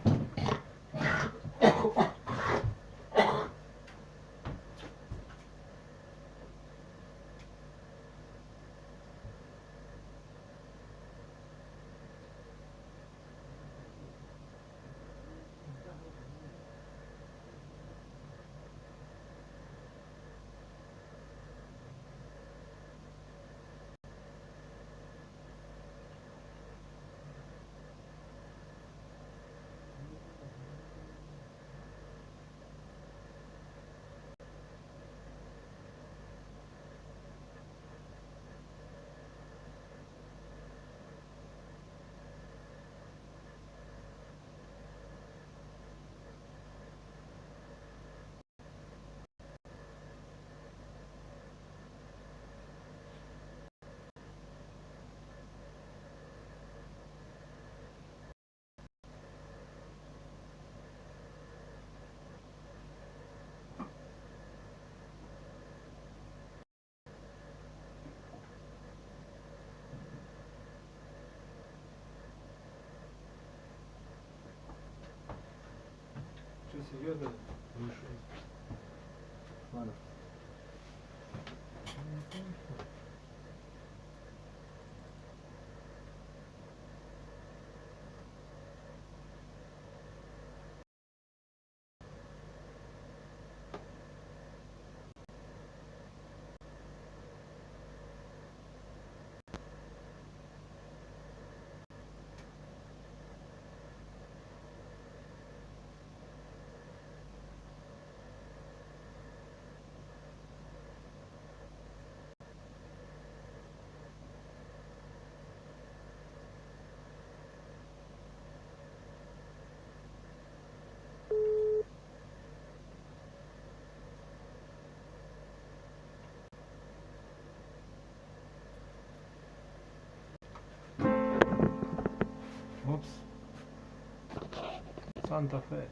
Что, серьезно? Вышел. Ладно. Упс. Санта-Фе.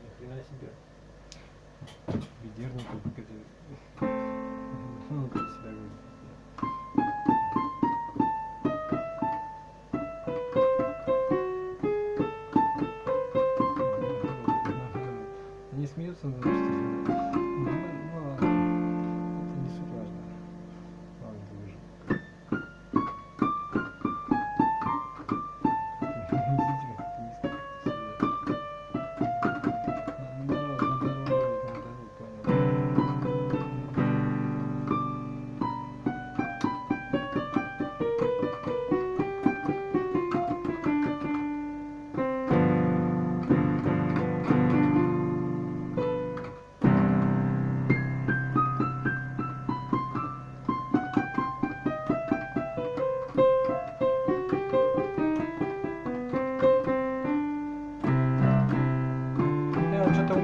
Ни хрена себе. Ведерно, как это.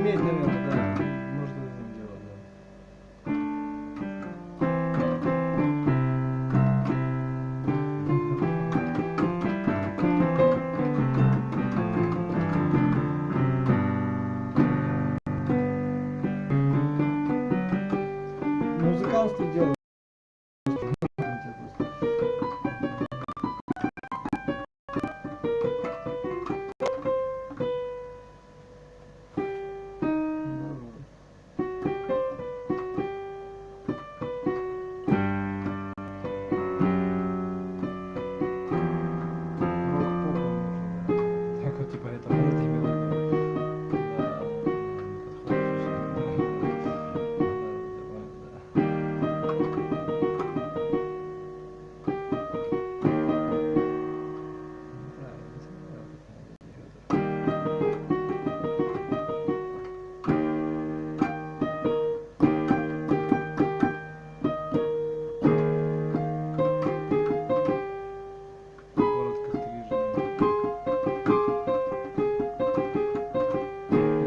иметь, наверное, да. Может в этом дело, да. Музыкантство делает. Так вот, типа, это вот именно.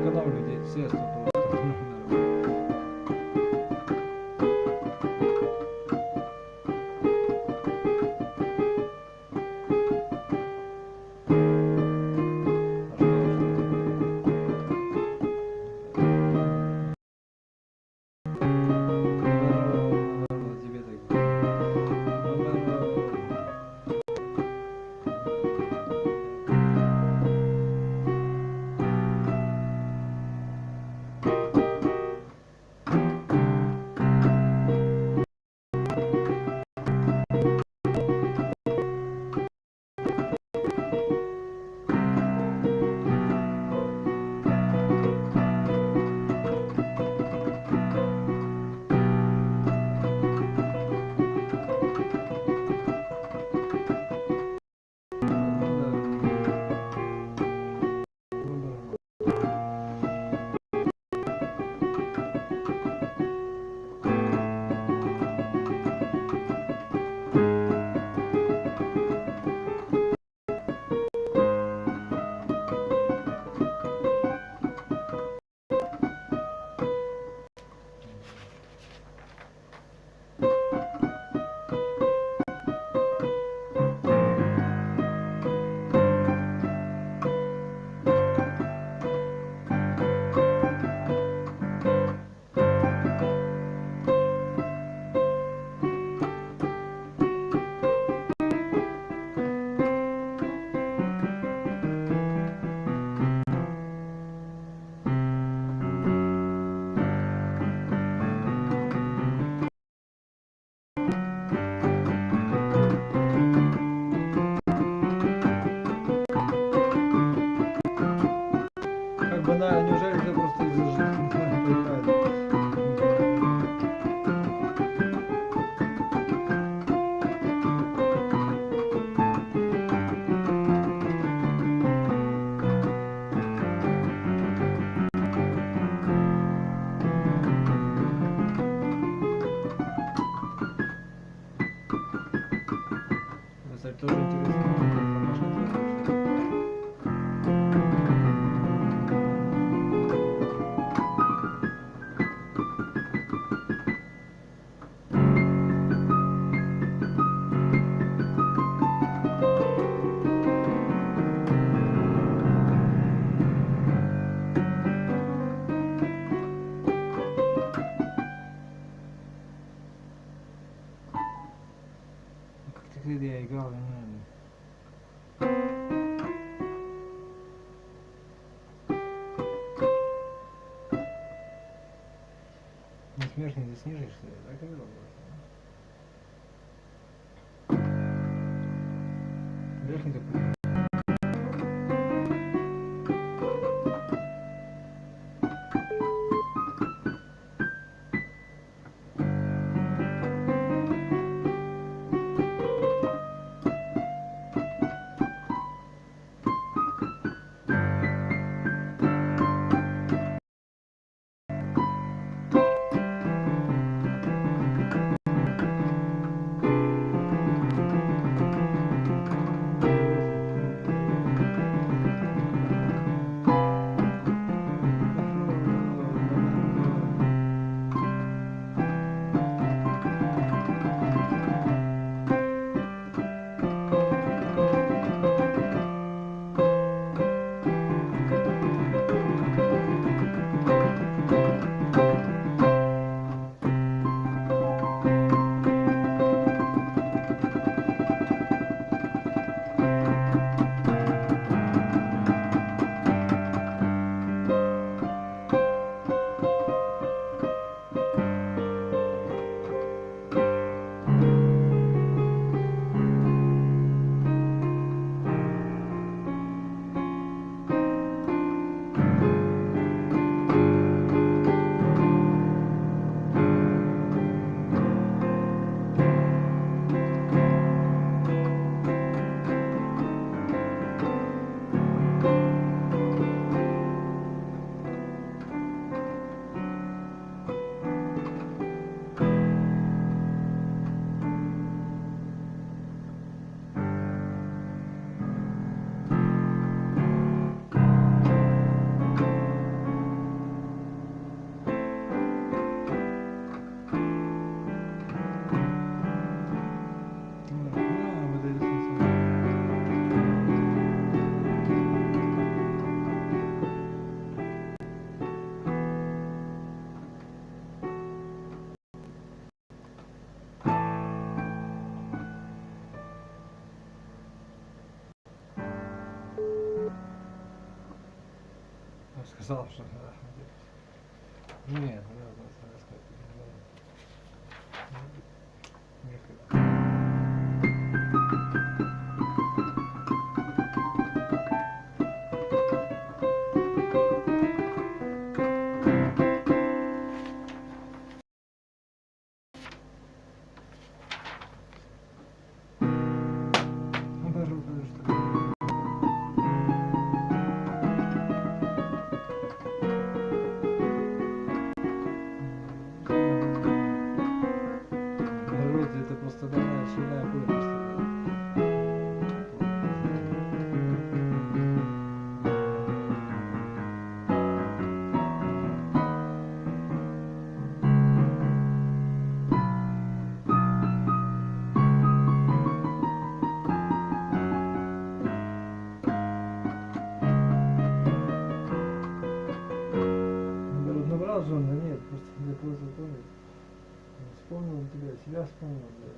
Экономлю людей, все просто. Как банально, неужели это просто из-за жизни? Понимаю. Кстати, тоже интересно. Как-то когда я играл, не знаю. Не смеешь, не заснижишь, что ли? Так играл просто. Верхний такой. сказал, что... Нет, надо сказать. Это просто данная очередная боль просто. Наоборот, набрал же он, да нет, просто для того запомнить. Вспомнил себя вспомнил, да.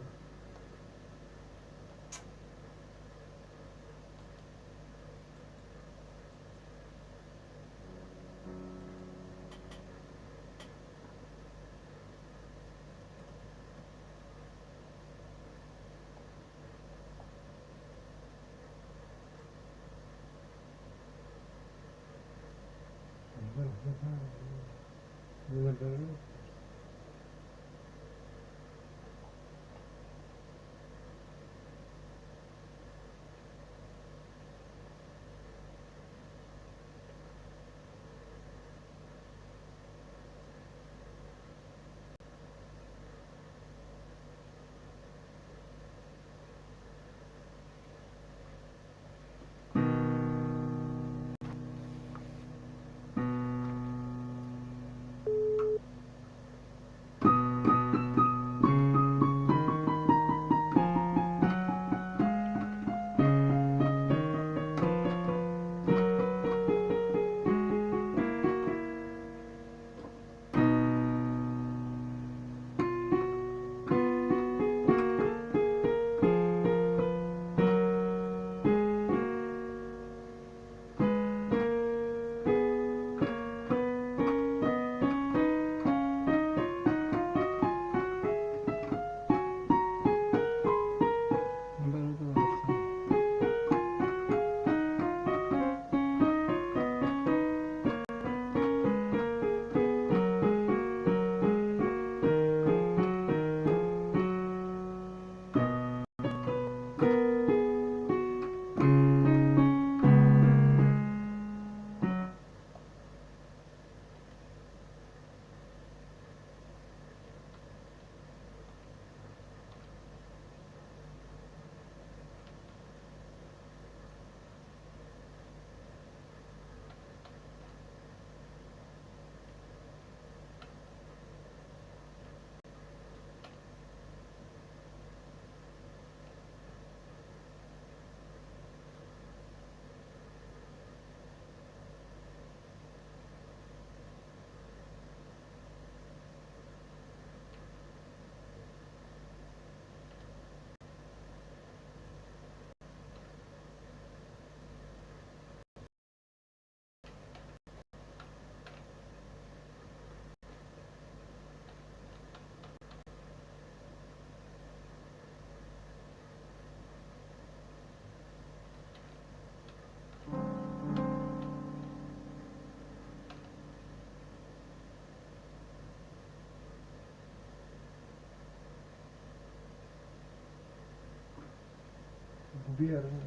Не наберу. Верно.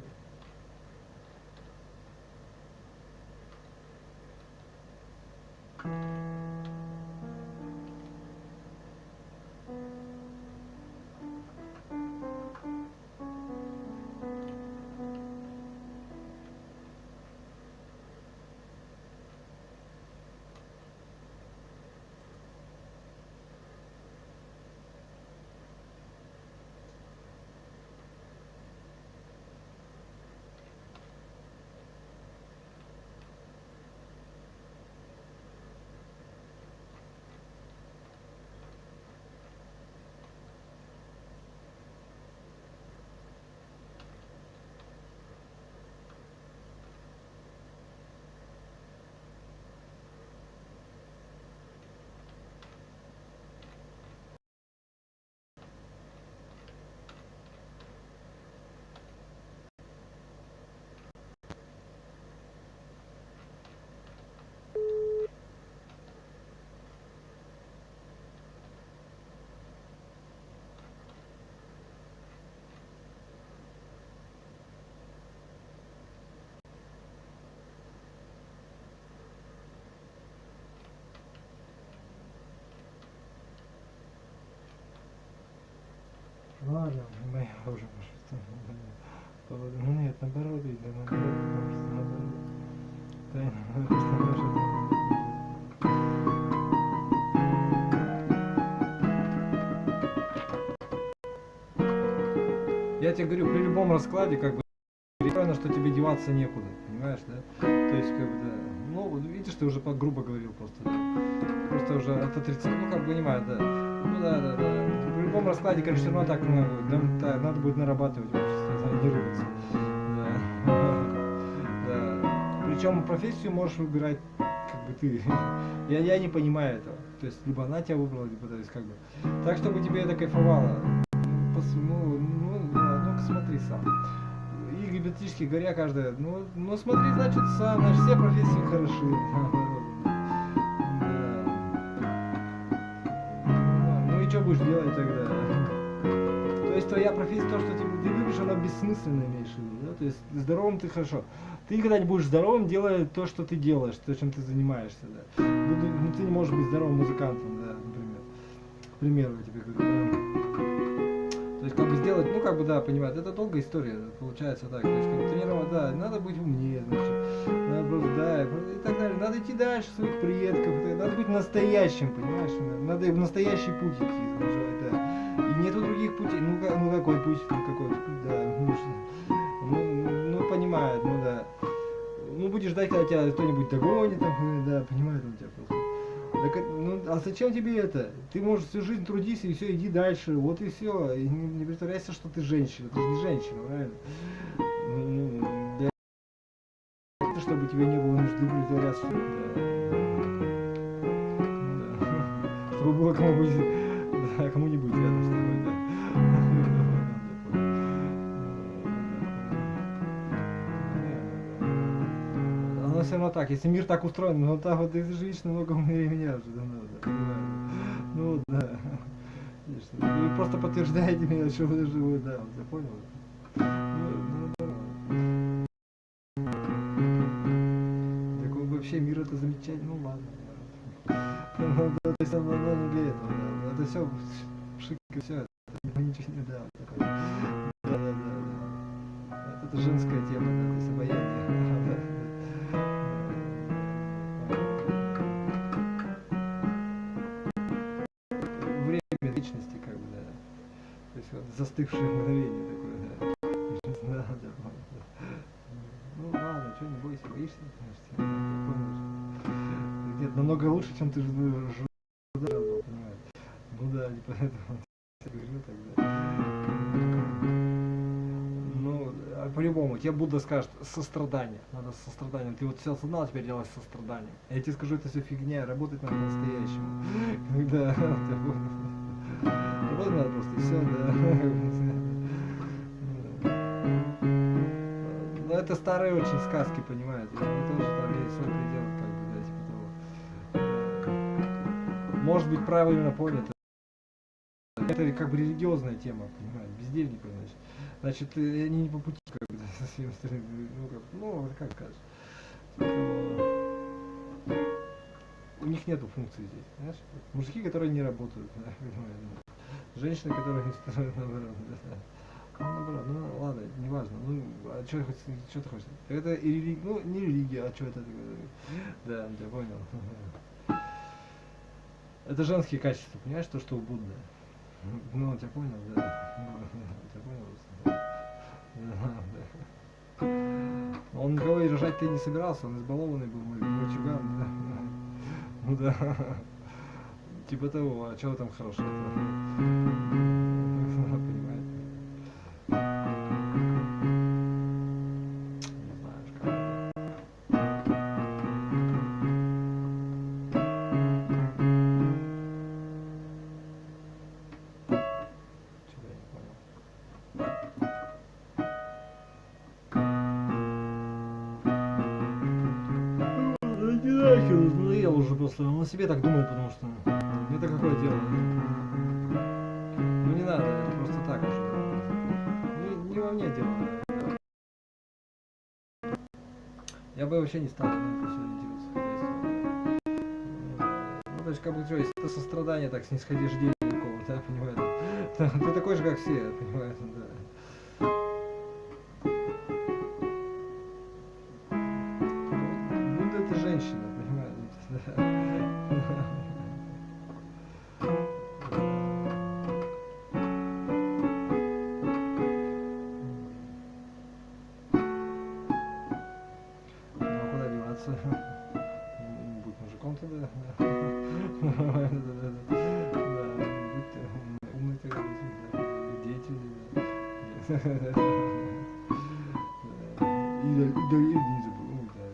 Ладно, моя уже может. Ну нет, наоборот, да, наоборот. Я тебе говорю, при любом раскладе, как бы, реально, что тебе деваться некуда, понимаешь, да? То есть, как бы, да. Ну, видишь, ты уже грубо говорил просто. Просто уже от отрицания, ну, как бы, понимаю, да. Ну, да. При любом раскладе, конечно, все равно так надо будет нарабатывать в обществе, тренироваться. Да. Причем профессию можешь выбирать, как бы, ты. Я не понимаю этого. То есть, либо она тебя выбрала, либо, то есть, как бы. Так, чтобы тебе это кайфовало. Ну, смотри сам. И гипотетически говоря, каждая, ну смотри, значит, сам, значит, все профессии хороши. Ну и что будешь делать тогда? То есть твоя профессия, то, что ты любишь, она бессмысленно, имеешь в виду, да? То есть здоровым ты хорошо. Ты никогда не будешь здоровым, делая то, что ты делаешь, то, чем ты занимаешься, да. Ну ты не можешь быть здоровым музыкантом, да, например. К примеру, я тебе говорю, да. То есть, как бы сделать, ну, как бы, да, понимать, это долгая история, получается так. То есть, как бы, тренировать, да, надо быть умнее, значит, надо просто, да, и так далее. Надо идти дальше своих предков, надо быть настоящим, понимаешь, надо в настоящий путь идти, да. И нету других путей, ну какой путь, да, ну, понимает, ну, да. Ну, будешь ждать, когда тебя кто-нибудь догонит, там, да, понимает он тебя просто. Так, ну, а зачем тебе это? Ты можешь всю жизнь трудиться и все, иди дальше, вот и все. И не притворяйся, что ты женщина. Ты же не женщина, правильно? Да. Чтобы тебе не было нужды притворяться, что да. Чтобы было кому-нибудь рядом с тобой, да. Но все равно так, если мир так устроен, ну так вот ты же видишь намного умнее меня уже давно, да. Ну да. Вы просто подтверждаете меня, что вы живы, да, вот я понял. Так вообще мир это замечательно, ну ладно. То есть оно не для этого, да. Это все шик и все, это ничего не да. Да. Это женская тема, да, то есть обаяние. Вечности, как бы, да. То есть вот застывшее мгновение такое, да. Да. Ну ладно, что, не бойся, боишься, конечно. Нет, намного лучше, чем ты понимаешь. Ну да, не поэтому говорю тогда. Ну, по-любому, тебе Будда скажет сострадание. Надо с состраданием. Ты вот все осознал, теперь делай с состраданием. Я тебе скажу, это все фигня, работать надо по-настоящему. Когда работать надо просто, и все, да. Но это старые очень сказки, понимаете. Мы тоже там есть свой предел, как бы, да, типа того. Может быть, правильно понято. Это как бы религиозная тема, понимаете, бездельников, значит, они не по пути, как бы, со своей стороны, ну, как сказать. У них нету функции здесь, знаешь? Мужики, которые не работают, да, женщины, которые наоборот, да. Ну, наоборот, ну ладно, неважно, ну, а что ты хочешь? Это и религия, ну, не религия, а что это такое? Да, я понял. Это женские качества, понимаешь, то, что у Будды. Ну, я понял, да. Я понял. Да. Он никого и рожать-то не собирался, он избалованный был, мальчуган, да. Ну да. Типа того, а чего там хорошего? Понимаете? Не знаешь, как. Чего я не понял? Надоел уже просто, он о себе так думает, потому что это какое дело. Ну не надо, это просто так уже. Не во мне дело. Я бы вообще не стал на это все ориентироваться. Ну то есть как бы что, если это сострадание, так снисходишь какого-то, да, понимаете? Ты такой же, как все, понимаешь, да. Будда это женщина, понимаешь? Ну а куда деваться? Будь мужиком тогда, да. Умный тогда, деятельный, и не забыл, да.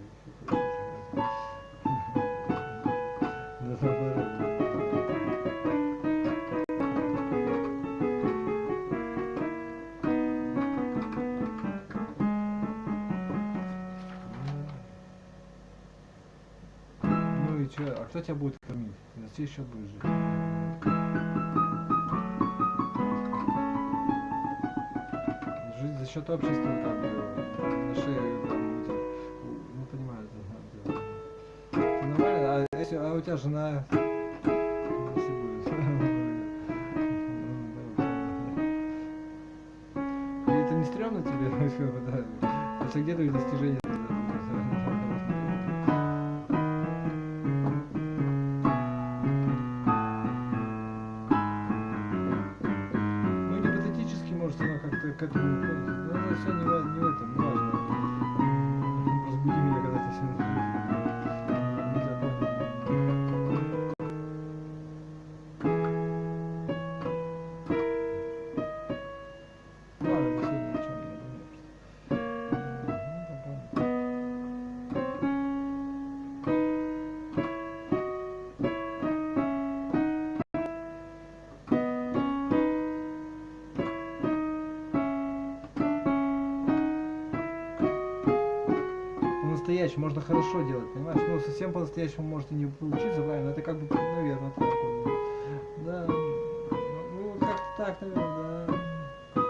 Ну и чё, а кто тебя будет кормить? На чей счет будешь жить? Жить за счет общества, как бы, на шее, там, ну, понимаю, это нормально, а у тебя жена, если будет, и это не стрёмно тебе, да, хотя где твои достижения? К этому не подходит. Ну, это все не в этом, не важно. Разбуди меня, когда ты все ладно, до сегодня ничего не по-настоящему можно хорошо делать, понимаешь? Ну, совсем по-настоящему может и не получиться, правильно? Это как бы, наверное, так вот. Да, ну, как-то так, наверное, да.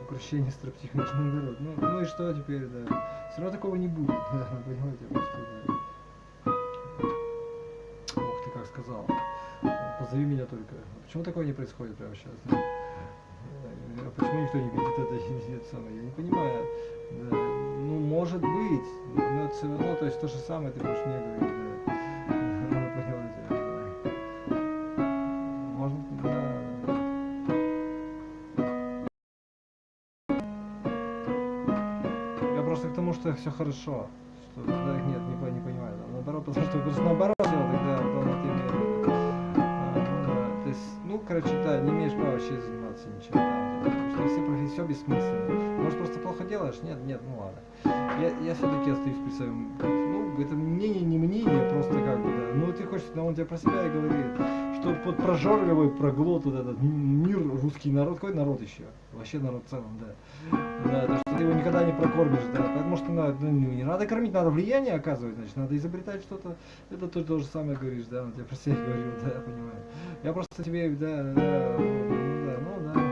Укрощение строптивых, наоборот. Ну и что теперь, да? Все равно такого не будет, да, понимаете, просто, да. Ох ты, как сказал. Позови меня только. Почему такое не происходит прямо сейчас? Да? Почему никто не видит это самое? Я не понимаю. Да. Ну, может быть, но это все равно, то есть то же самое ты будешь мне говорить, да. Ну, понимаете, да. Может, да. Я просто к тому, что все хорошо. Что, да, нет, не понимаю. Да. Наоборот, потому что просто наоборот дело, тогда полноте имеет. То есть, ну, короче, да, не имеешь права вообще заниматься ничем, да, потому что все профессии, все бессмысленно. Может, просто плохо делаешь? Нет, ну ладно. Я все-таки остаюсь при своем, ну, это мнение, не мнение, просто как бы, да. Ну, ты хочешь, но он тебе про себя и говорит, что под прожорливый проглот вот этот мир, русский народ, какой народ еще? Вообще народ в целом, да. Да, то, что ты его никогда не прокормишь, да, потому что не надо кормить, надо влияние оказывать, значит, надо изобретать что-то. Это ты то же самое говоришь, да, он тебе про себя говорил, да, я понимаю. Я просто тебе, да, ну да.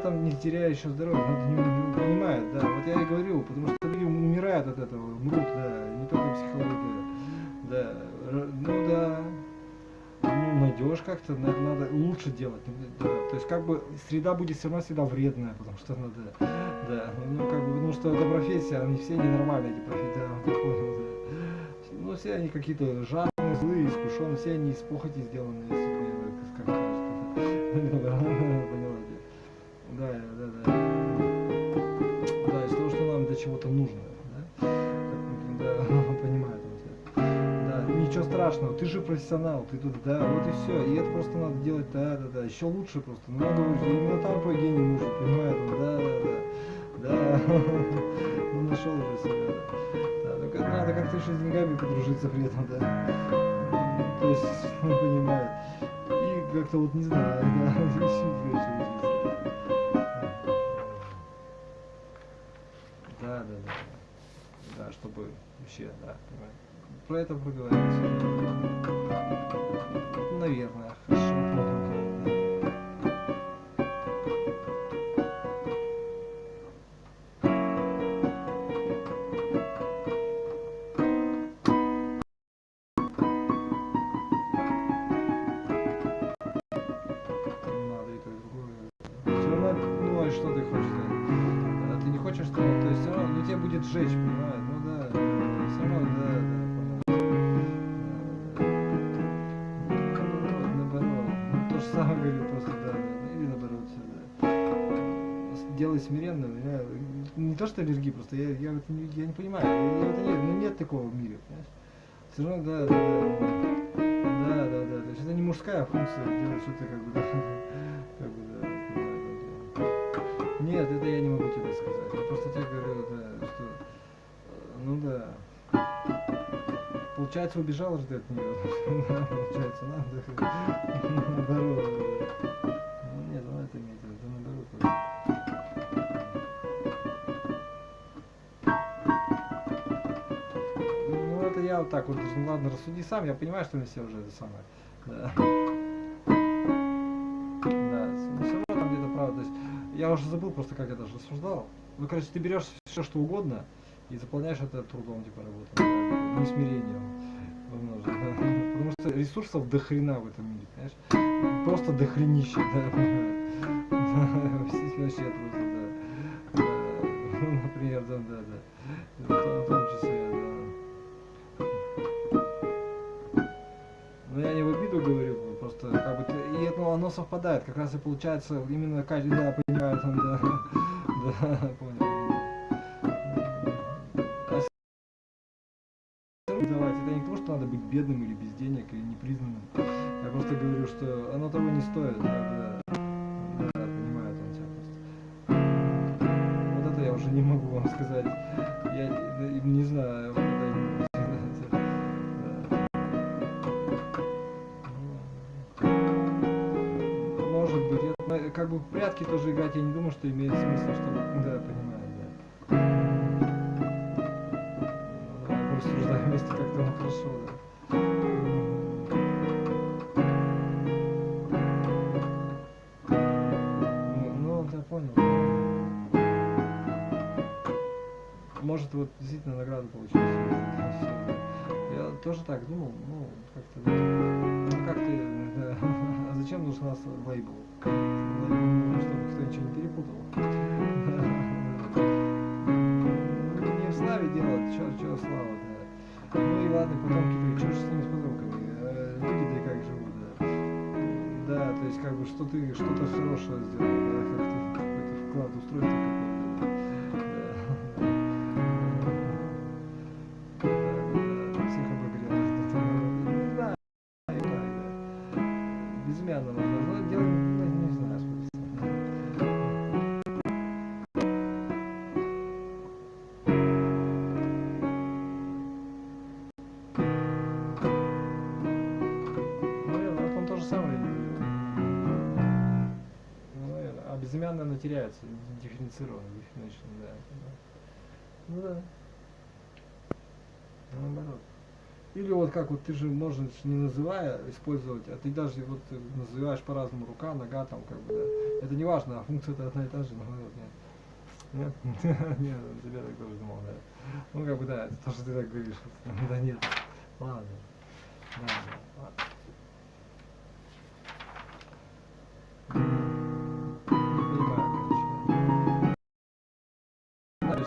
Не теряя еще здоровье, но это не понимает, да, вот я и говорю, потому что люди умирают от этого, мрут, да, не только психология, да, ну да, ну найдешь как-то, надо лучше делать, да, то есть как бы среда будет все равно всегда вредная, потому что надо, да, ну как бы, потому что эта профессия, они все ненормальные, эти профессии, да, я понял, да, ну все они какие-то жадные, злые, искушенные, все они из похоти сделаны, если как кажется, да, из того, что нам для чего-то нужно, да, понимаю, да, ничего страшного, ты же профессионал, ты тут, да, вот и все, и это просто надо делать, да, еще лучше просто, ну, надо именно там твой гений нужен, понимаю, да, ну, нашел уже себя, да, только надо как-то еще с деньгами подружиться при этом, да, то есть, ну, понимаю, и как-то вот, не знаю, да, да, чтобы вообще, да, про это проговорить, наверное, хорошо. делай смиренным. Не то что аллергия, просто я не понимаю. Нет такого в мире, понимаешь? Все равно, да. То есть это не мужская функция делать что-то как бы, да. Нет, это я не могу тебе сказать. Я просто тебе говорю, да, что, ну да. Получается, убежал же ты от нее. Получается, надо. Наоборот. Ну нет, ну это имеет в виду, наоборот. Ну это я вот так вот, ну ладно, рассуди сам, я понимаю, что на себя уже это самое. Да. Да, но все равно там где-то правда. То есть, я уже забыл просто, как я даже рассуждал. Ну, короче, ты берешь все, что угодно, и заполняешь это трудом, типа, работы, не смирением. Возможно, да. Потому что ресурсов до хрена в этом мире, понимаешь? Просто до хренища, да, вообще просто, да. Например, да. В том числе, да. Но я не в обиду говорю, просто как бы, и это, оно совпадает, как раз и получается именно каждый, да, понимает, он, да, понял. Это не то, что надо быть бедным или без денег, или непризнанным. Я просто говорю, что оно того не стоит, да, понимает он тебя просто. Вот это я уже не могу вам сказать. Я не знаю, может быть, это, как бы в прятки тоже играть, я не думаю, что имеет смысл, чтобы, да, понимаю, да. Рассуждаем вместе, как-то ну, хорошо, да. Ну, я понял. Может, вот действительно награду получить. Я тоже так думал, ну, как-то, да. Ну, как ты, да. А зачем нужен у нас лейбл? Лейбл, чтобы кто ничего не перепутал. Не в славе дело, чё слава, да. Ну и ладно, потомки, что же с ними с потомками? Люди-то как живут, да. Да, то есть как бы что ты что-то хорошее сделал, да, как ты какой-то вклад устройство какое-то. Да, всех обогрел. Да, безымянно можно, но делать, не знаю, спасибо. Безымянно она теряется, дифференцированно, да. Ну да. Наоборот. Или вот как вот ты же можешь не называя использовать, а ты даже вот называешь по-разному рука, нога там как бы, да. Это не важно, а функция-то одна и та же, наоборот, нет. Нет? Нет, тебе так тоже думал, да. Ну как бы да, это то, что ты так говоришь. Да нет. Ладно. Да, ладно.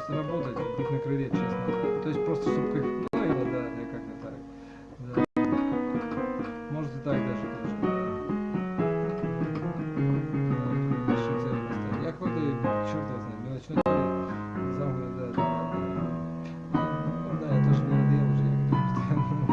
Работать, быть на крыле, честно. То есть просто чтобы как, ну, наверное, да, как-то так. Да. Может и так даже тоже. Да. Я какой-то, черт его знает, мелочной замкнут, да. Ну да, я тоже не надоел уже, я постоянно.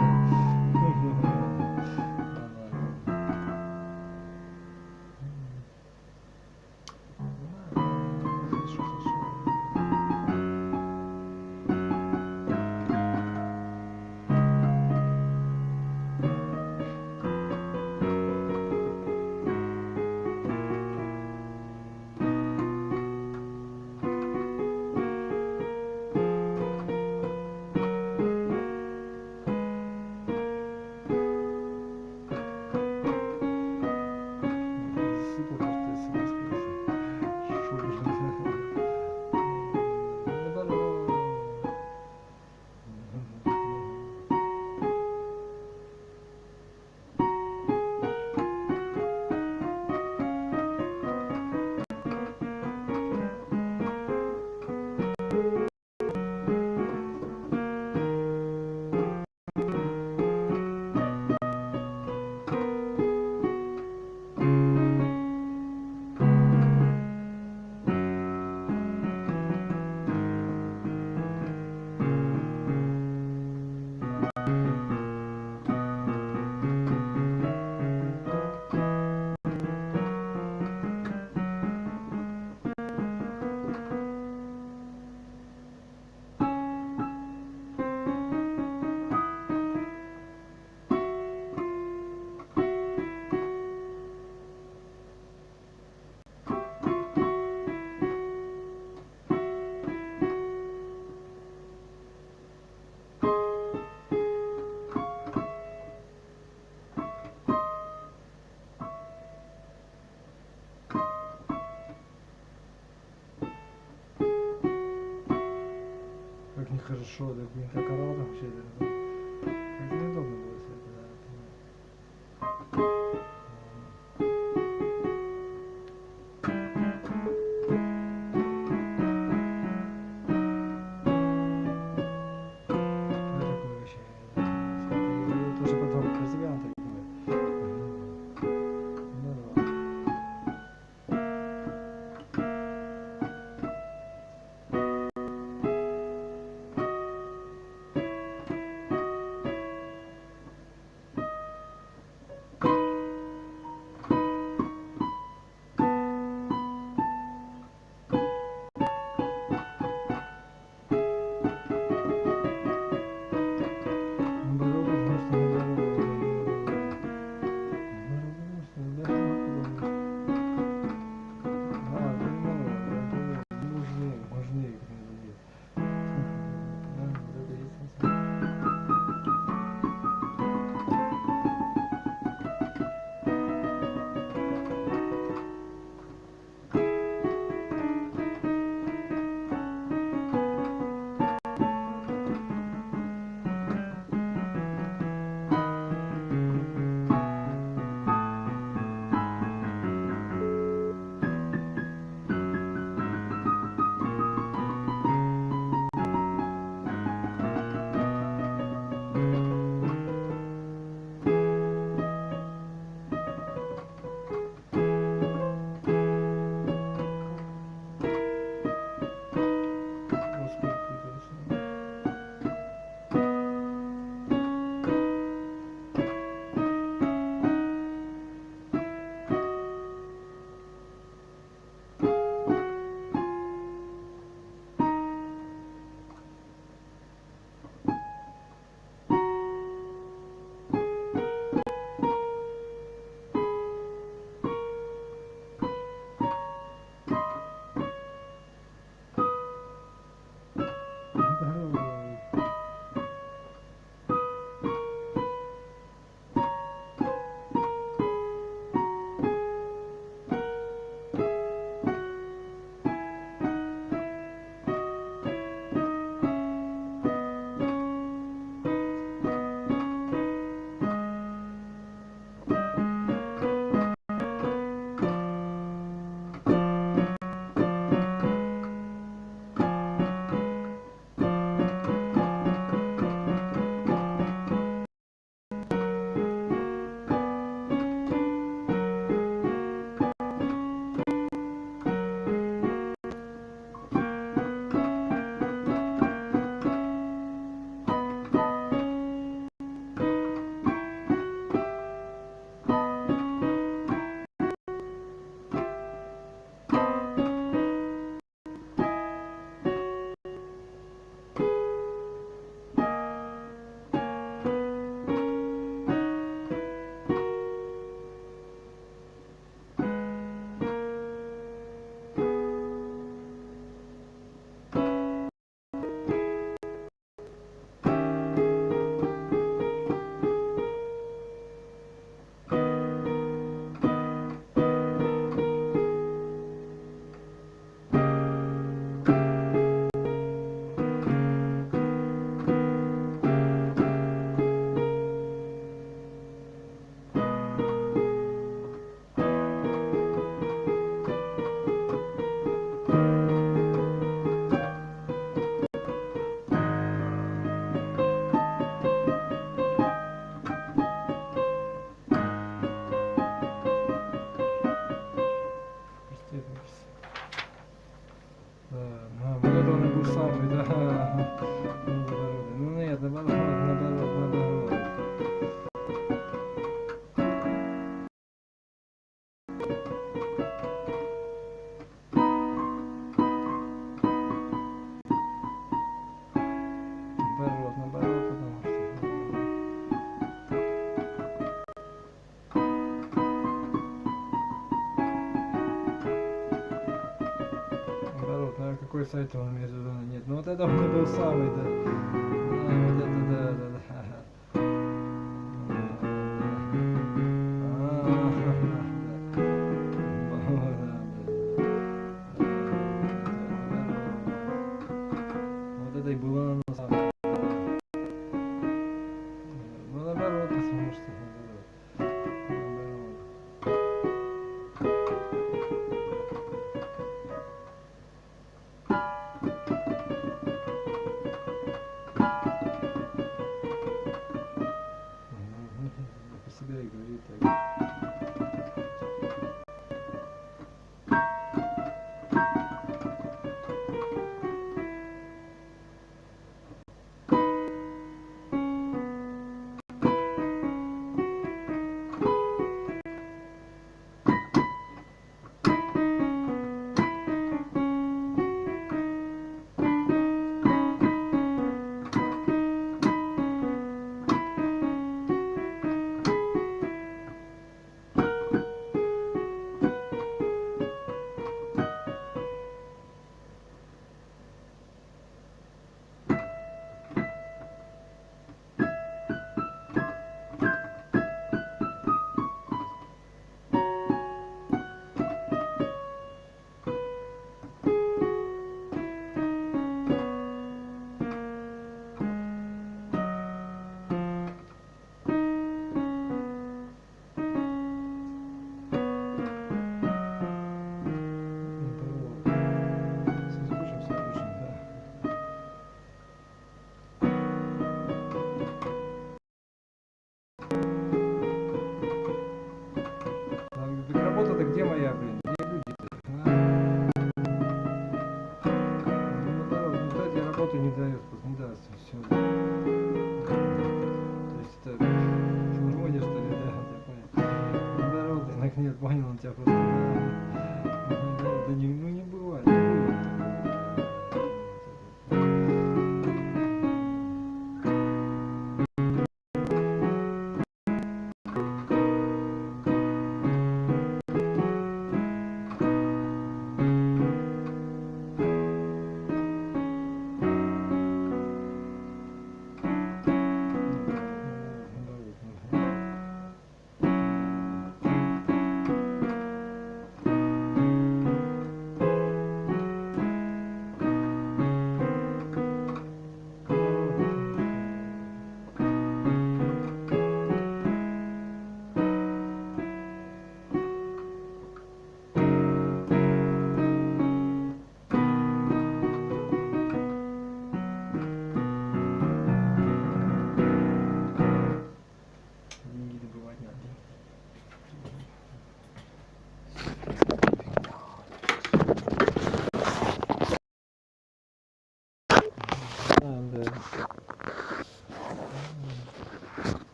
Наоборот, потому что... Наоборот, наверное, какой сайт он имеет в виду? Нет, ну вот это он был самый, да. Вот это, да. Вот это и было на самом деле. Ну наоборот, потому что наоборот. По себе и говорит так. Работа-то где моя, блин? Где люди-то? Ну, кстати, работу не дает, не даст, все. То есть это филармония, что ли, да, я понял. Наоборот, так нет, понял, он тебя просто, да, не, ну не бывает, не будет.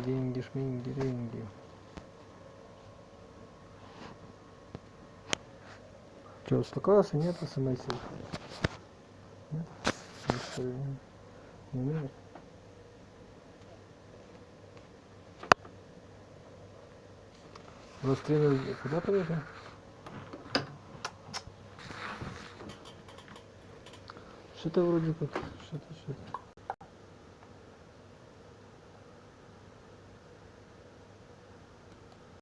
Деньги, шминги, деньги. Что, успокоился? Нет смс? Нет? Не умеет? Расстрелы куда поехали? Что-то вроде как... Что-то.